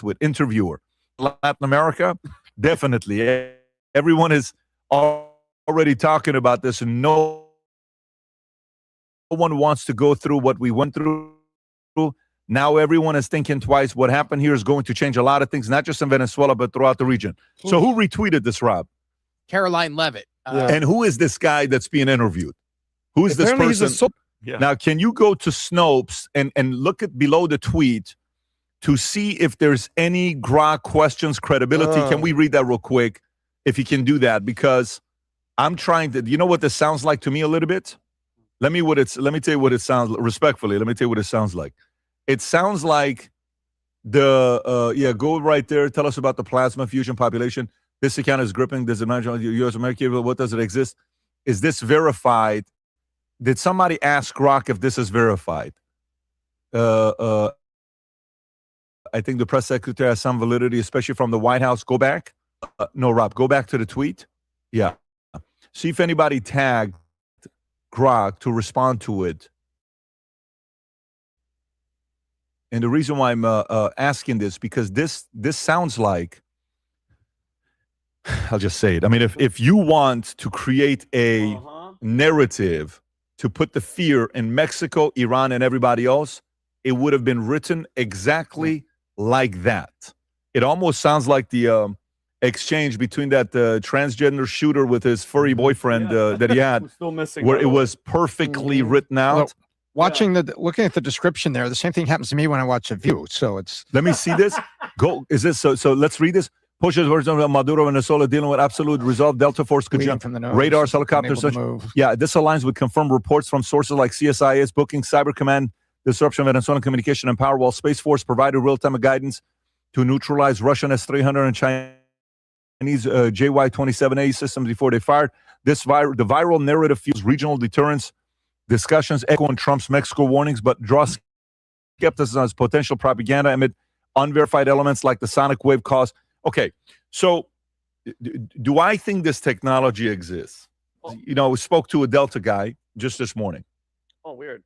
B: with. Interviewer. Latin America, definitely. Everyone is already talking about this, and no one wants to go through what we went through. Now everyone is thinking twice. What happened here is going to change a lot of things, not just in Venezuela, but throughout the region. So who retweeted this, Rob?
T: Caroline Levitt.
B: And who is this guy that's being interviewed? Who is this person? Now, can you go to Snopes and look at below the tweet to see if there's any Grok questions credibility? Can we read that real quick? If you can do that, because I'm trying to, you know what this sounds like to me a little bit? Let me tell you what it sounds like. Respectfully, let me tell you what it sounds like. It sounds like go right there. Tell us about the plasma fusion population. This account is gripping. Does it mention U.S. American? What does it exist? Is this verified? Did somebody ask Grok if this is verified? I think the press secretary has some validity, especially from the White House. Go back. No, Rob, go back to the tweet. Yeah. See if anybody tagged Grok to respond to it. And the reason why I'm asking this, because this sounds like, I'll just say it. I mean, if you want to create a narrative to put the fear in Mexico, Iran, and everybody else, it would have been written exactly like that. It almost sounds like the exchange between that transgender shooter with his furry boyfriend that he had,
C: still missing,
B: where it was perfectly written out.
D: Watching looking at the description there, the same thing happens to me when I watch The View. So it's.
B: Let me see this. Go. Is this so? So let's read this. Pushes version of Maduro, Venezuela dealing with absolute resolve. Delta Force could jump
D: from the nose,
B: radars, helicopters.
D: unable to move.
B: Yeah, this aligns with confirmed reports from sources like CSIS, booking Cyber Command, disruption of Venezuelan communication and power, while Space Force provided real-time guidance to neutralize Russian S-300 and Chinese JY-27A systems before they fired. The viral narrative fuels regional deterrence discussions, echoing Trump's Mexico warnings, but draws skepticism as potential propaganda amid unverified elements like the sonic wave cause. Okay, so do I think this technology exists? You know, we spoke to a Delta guy just this morning.
C: Oh, weird.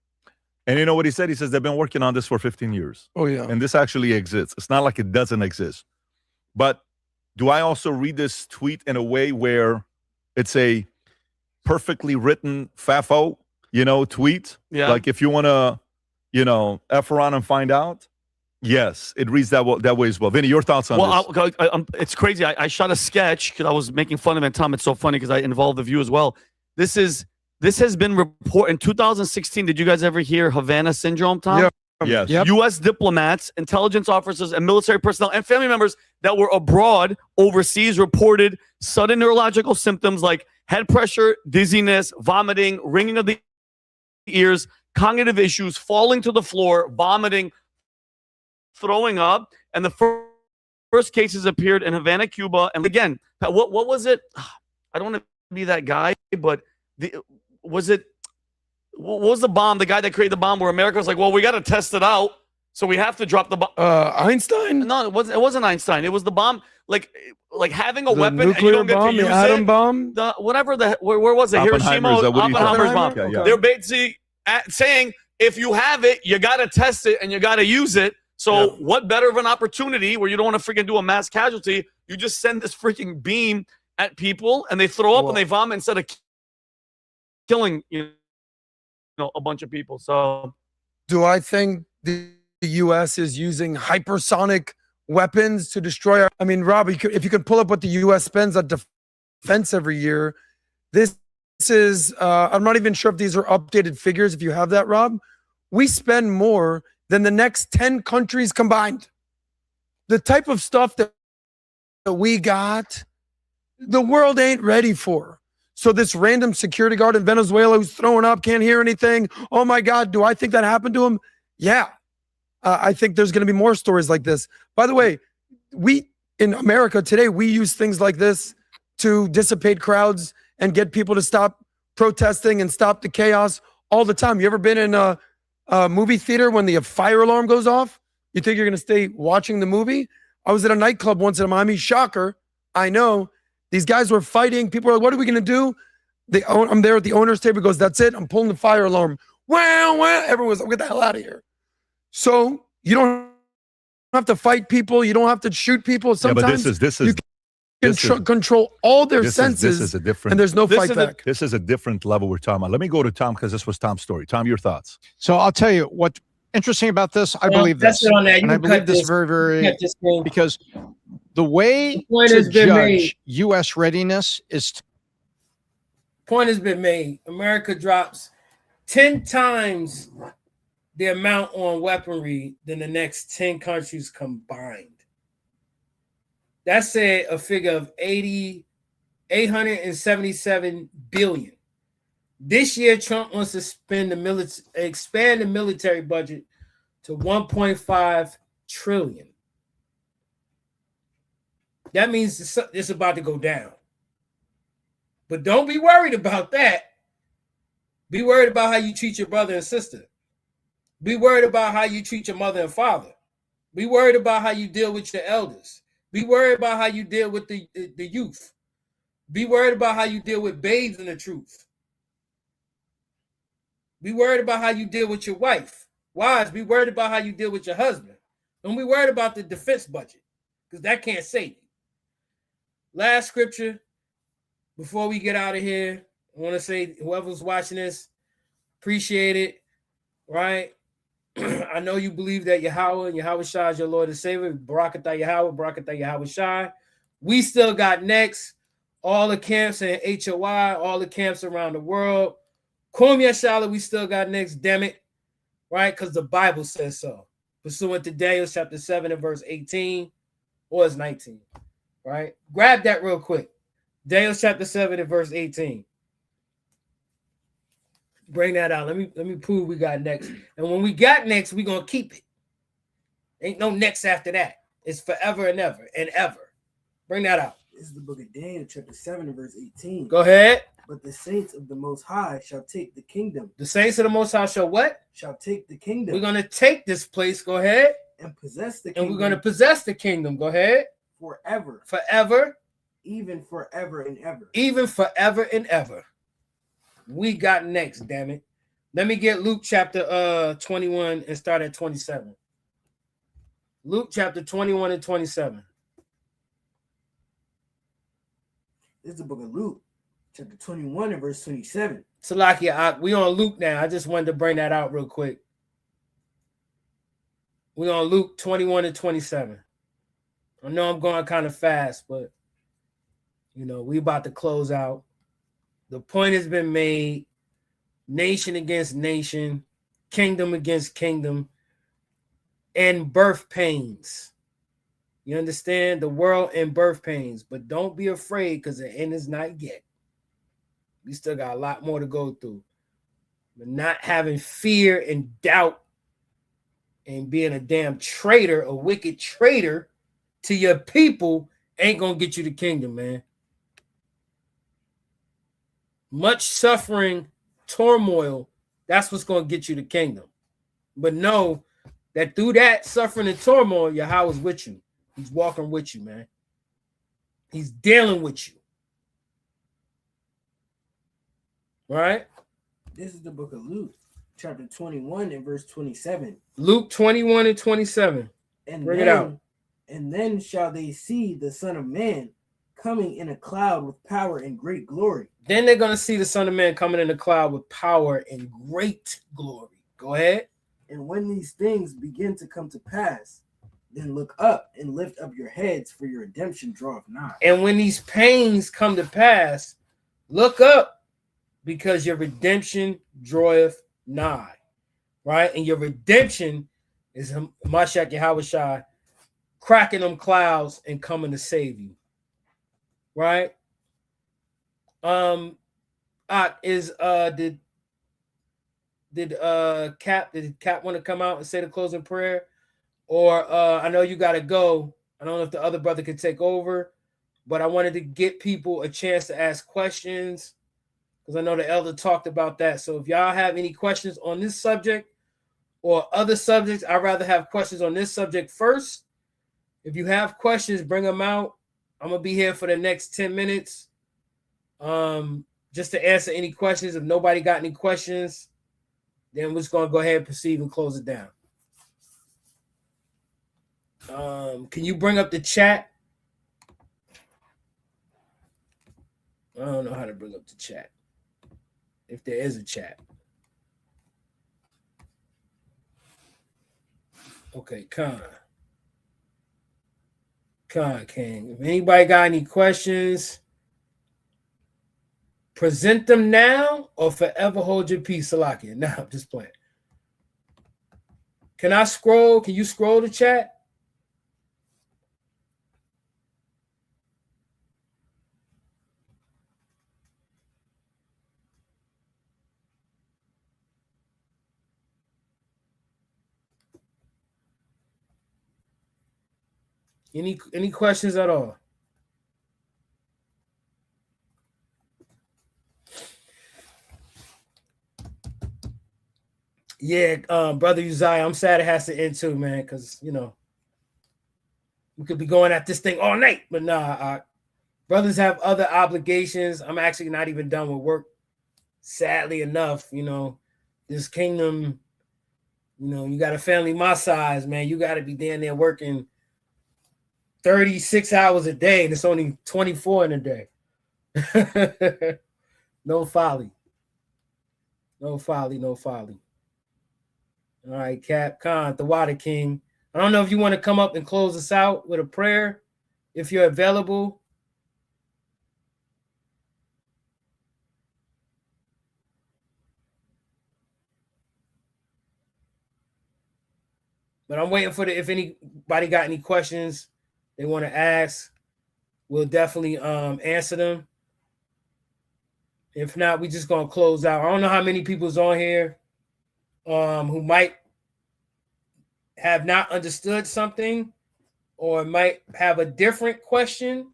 B: And you know what he said? He says they've been working on this for 15 years.
M: Oh, yeah.
B: And this actually exists. It's not like it doesn't exist. But do I also read this tweet in a way where it's a perfectly written FAFO, tweet?
C: Yeah.
B: Like if you want to, F around and find out? Yes, it reads that way as well. Vinny, your thoughts on this?
C: It's crazy. I shot a sketch because I was making fun of it. Tom, it's so funny because I involved The View as well. This has been reported in 2016. Did you guys ever hear Havana syndrome, Tom?
M: Yeah.
B: Yes.
M: Yep.
C: U.S. diplomats, intelligence officers, and military personnel and family members that were abroad overseas reported sudden neurological symptoms like head pressure, dizziness, vomiting, ringing of the ears, cognitive issues, falling to the floor, vomiting, throwing up. And the first cases appeared in Havana, Cuba. And again, what was it? I don't want to be that guy, but what was the bomb? The guy that created the bomb where America was like, well, we got to test it out. So we have to drop the bomb.
M: Einstein?
C: No, it wasn't Einstein. It was the bomb, like having a
M: The
C: weapon and you
M: nuclear
C: don't get
M: bomb,
C: to
M: the
C: use
M: atom
C: it.
M: bomb?
C: Where was it? Hiroshima,
B: Oppenheimer's, what do you think?
C: Oppenheimer's bomb.
B: Okay, yeah.
C: They're basically saying, if you have it, you got to test it and you got to use it. So what better of an opportunity where you don't want to freaking do a mass casualty? You just send this freaking beam at people and they throw up and they vomit instead of killing a bunch of people. So
M: Do I think the U.S. is using hypersonic weapons to destroy our... I mean, Rob, if you could pull up what the U.S. spends on defense every year, this is, I'm not even sure if these are updated figures, if you have that, Rob. We spend more than the next 10 countries combined. The type of stuff that we got, the world ain't ready for. So this random security guard in Venezuela who's throwing up, can't hear anything. Oh my God, do I think that happened to him? Yeah. I think there's going to be more stories like this. By the way, we in America today, we use things like this to dissipate crowds and get people to stop protesting and stop the chaos all the time. You ever been in a movie theater when the fire alarm goes off? You think you're going to stay watching the movie? I was at a nightclub once in Miami. Shocker. I know. These guys were fighting. People were like, what are we going to do? I'm there at the owner's table. He goes, that's it. I'm pulling the fire alarm. Wow. Everyone's like, get the hell out of here. So you don't have to fight people. You don't have to shoot people. Sometimes you can control all their senses,
B: this is a different,
M: and there's no fight back.
B: This is a different level we're talking about. Let me go to Tom because this was Tom's story. Tom, your thoughts?
D: So I'll tell you what's interesting about this. I believe
K: that's
D: this.
K: it on that. You
D: And I
K: can
D: believe
K: cut
D: this
K: this.
D: very,
K: Cut this thing.
D: because the way
K: point
D: to
K: has been made.
D: judge U.S. readiness is
K: Point has been made. America drops 10 times the amount on weaponry than the next 10 countries combined. That's a figure of 877 billion. This year, Trump wants to expand the military budget to 1.5 trillion. That means it's about to go down. But don't be worried about that. Be worried about how you treat your brother and sister. Be worried about how you treat your mother and father. Be worried about how you deal with your elders. Be worried about how you deal with the youth. Be worried about how you deal with babes in the truth. Be worried about how you deal with your wife Wives, be worried about how you deal with your husband. Don't be worried about the defense budget, because that can't save you. Last scripture before we get out of here. I want to say, whoever's watching this, appreciate it, right? I know you believe that Yahweh and Yahweh Shai is your Lord and Savior. Barakatah Yahweh, Barakatah Yahweh Shai. We still got next all the camps in HOI, all the camps around the world. Kum Yashala, we still got next, damn it, right? Because the Bible says so. Pursuant to Daniel chapter 7 and verse 18, or it's 19, right? Grab that real quick. Daniel chapter 7 and verse 18. Bring that out. Let me prove we got next. And when we got next, we're going to keep it. Ain't no next after that. It's forever and ever and ever. Bring that out.
L: This is the book of Daniel, chapter 7 and verse 18.
K: Go ahead.
L: But the saints of the Most High shall take the kingdom.
K: The saints of the Most High shall what?
L: Shall take the kingdom.
K: We're going to take this place. Go ahead.
L: And possess the kingdom.
K: And we're going to possess the kingdom. Go ahead.
L: Forever.
K: Forever.
L: Even forever and ever.
K: Even forever and ever. We got next, damn it. Let me get Luke chapter 21 and start at 27. Luke chapter 21 and 27.
L: This is the book of Luke, chapter 21 and verse 27.
K: Salakia, we on Luke now. I just wanted to bring that out real quick. We on Luke 21 and 27. I know I'm going kind of fast, but you know, we about to close out. The point has been made. Nation against nation, kingdom against kingdom, and birth pains. You understand? The world and birth pains. But don't be afraid, because the end is not yet. We still got a lot more to go through. But not having fear and doubt and being a damn traitor, a wicked traitor to your people ain't going to get you the kingdom, man. Much suffering, turmoil, that's what's going to get you the kingdom. But know that through that suffering and turmoil, Yahweh's with you. He's walking with you, man. He's dealing with you. Right?
L: This is the book of Luke, chapter 21 and verse 27.
K: Luke 21 and 27. Bring it out.
L: And then shall they see the Son of Man coming in a cloud with power and great glory.
K: Then they're going to see the Son of Man coming in a cloud with power and great glory. Go ahead.
L: And when these things begin to come to pass, then look up and lift up your heads, for your redemption draweth nigh.
K: And when these pains come to pass, look up, because your redemption draweth nigh. Right? And your redemption is Mashiach Yahweh Shai cracking them clouds and coming to save you. Right? Did Cap want to come out and say the closing prayer? Or I know you got to go. I don't know if the other brother could take over, but I wanted to get people a chance to ask questions, because I know the elder talked about that. So if y'all have any questions on this subject or other subjects, I'd rather have questions on this subject first. If you have questions, bring them out. I'm going to be here for the next 10 minutes just to answer any questions. If nobody got any questions, then we're just going to go ahead and proceed and close it down. Can you bring up the chat? I don't know how to bring up the chat, if there is a chat. Okay, Khan King. If anybody got any questions, present them now or forever hold your peace, Salakia. Now, I'm just playing. Can I scroll? Can you scroll the chat? Any questions at all? Yeah, brother Uzziah, I'm sad it has to end too, man, because you know we could be going at this thing all night, but nah, brothers have other obligations. I'm actually not even done with work. Sadly enough, you know, this kingdom You know, you got a family my size, man. You got to be down there working 36 hours a day, and it's only 24 in a day. No folly. No folly, no folly. All right, Cap Khan, the Water King. I don't know if you want to come up and close us out with a prayer, if you're available. But I'm waiting for if anybody got any questions they want to ask, we'll definitely answer them. If not, we just gonna close out. I don't know how many people's on here who might have not understood something or might have a different question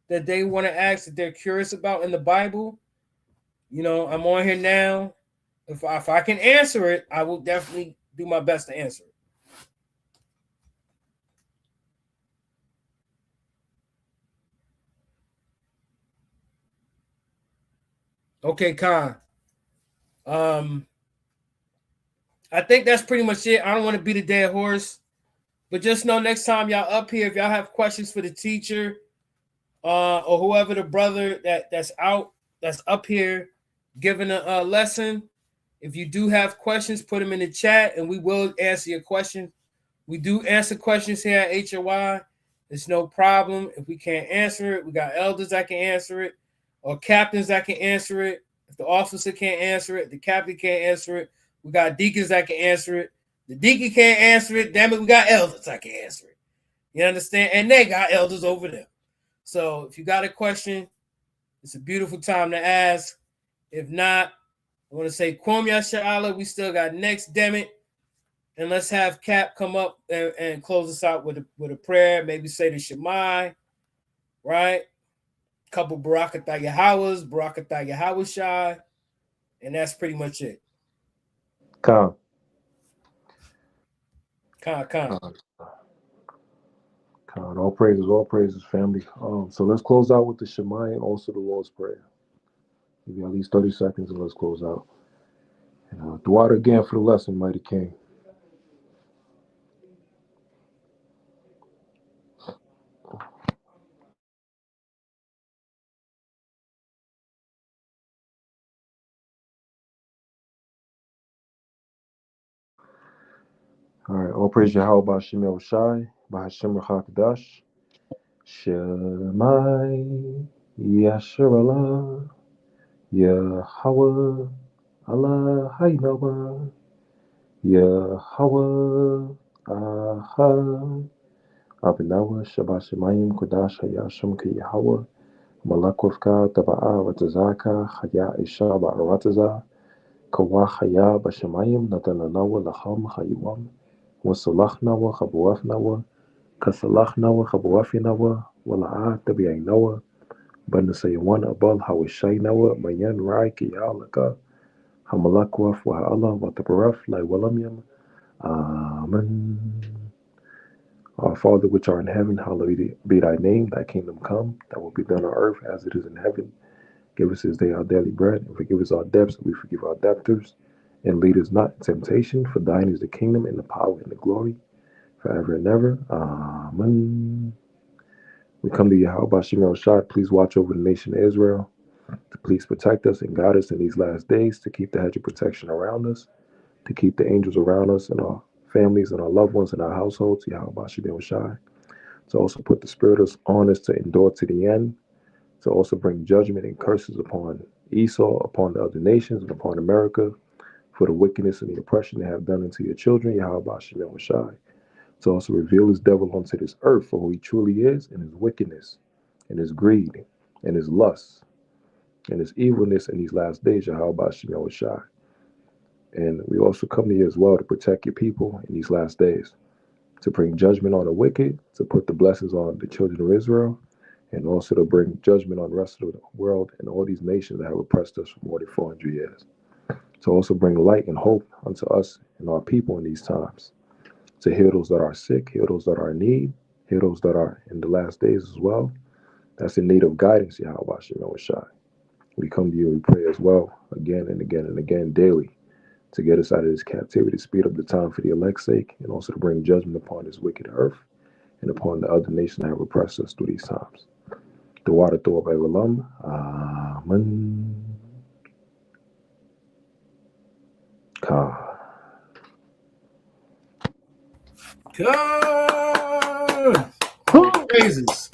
K: that they want to ask that they're curious about in the Bible. You know, I'm on here now. If I can answer it, I will definitely do my best to answer it. Okay, Khan. I think that's pretty much it. I don't want to beat a dead horse, but just know next time y'all up here, if y'all have questions for the teacher, or whoever the brother that's up here giving a lesson, if you do have questions, put them in the chat and we will answer your question. We do answer questions here at HOI. It's no problem. If we can't answer it, we got elders that can answer it, or captains that can answer it. If the officer can't answer it, the captain can't answer it. We got deacons that can answer it. The deacon can't answer it. Damn it, we got elders that can answer it. You understand? And they got elders over there. So if you got a question, it's a beautiful time to ask. If not, I want to say Kwam Yashala. We still got next, damn it. And let's have Cap come up and close us out with a prayer. Maybe say the Shemai, right? Couple Barakatah Yahweh's, Barakatah Yahweh, and that's pretty much it.
E: Khan. All praises, family. So let's close out with the Shema and also the Lord's Prayer. Give you at least 30 seconds and let's close out. And Dua again for the lesson, Mighty King. All right, all praise Yahweh B'Hashem Yahushai, B'Hashem Rachakadash, Shemai Yasher Allah, Yahweh Allah Haynaba, Yahweh Ahad, Abinawa Shabbat Shemayim Kodash Hayashim Ki Yahweh, Malakufka Taba'a Ratazaka, Haya Isha Ba'arataza, Kawa Haya Bashemayim Natananawa Laham Hayuam. وصلحنا وخبوافنا كصلحنا وخبوافنا ولعات تبيعنا بنسيوان أبال هاوشينا وميان رايك يالك هملاكوف وهالا وتبرف لا ولميم Amen. Our Father which art in heaven, hallowed be thy name, thy kingdom come, thy will be done on earth as it is in heaven. Give us this day our daily bread, and forgive us our debts, and we forgive our debtors. And lead us not in temptation, for thine is the kingdom and the power and the glory, forever and ever. Amen. We come to Yahweh B'Hashem Yahushai. Please watch over the nation of Israel, to please protect us and guide us in these last days, to keep the hedge of protection around us, to keep the angels around us and our families and our loved ones and our households, Yahweh B'Hashem Yahushai. To also put the spirit on us to endure to the end, to also bring judgment and curses upon Esau, upon the other nations, and upon America, for the wickedness and the oppression they have done unto your children, Yahweh B'Hashem Yahushai. To also reveal his devil onto this earth for who he truly is, and his wickedness, and his greed, and his lust, and his evilness in these last days, Yahweh B'Hashem Yahushai. And we also come to you as well to protect your people in these last days, to bring judgment on the wicked, to put the blessings on the children of Israel, and also to bring judgment on the rest of the world and all these nations that have oppressed us for more than 400 years. To also bring light and hope unto us and our people in these times. To heal those that are sick, heal those that are in need, heal those that are in the last days as well. That's in need of guidance, Yahweh B'Hashem Yahushai. We come to you and we pray as well, again and again and again, daily, to get us out of this captivity, to speed up the time for the elect's sake, and also to bring judgment upon this wicked earth and upon the other nations that have oppressed us through these times. The water throw up Evalam. Amen.
K: God. Praises.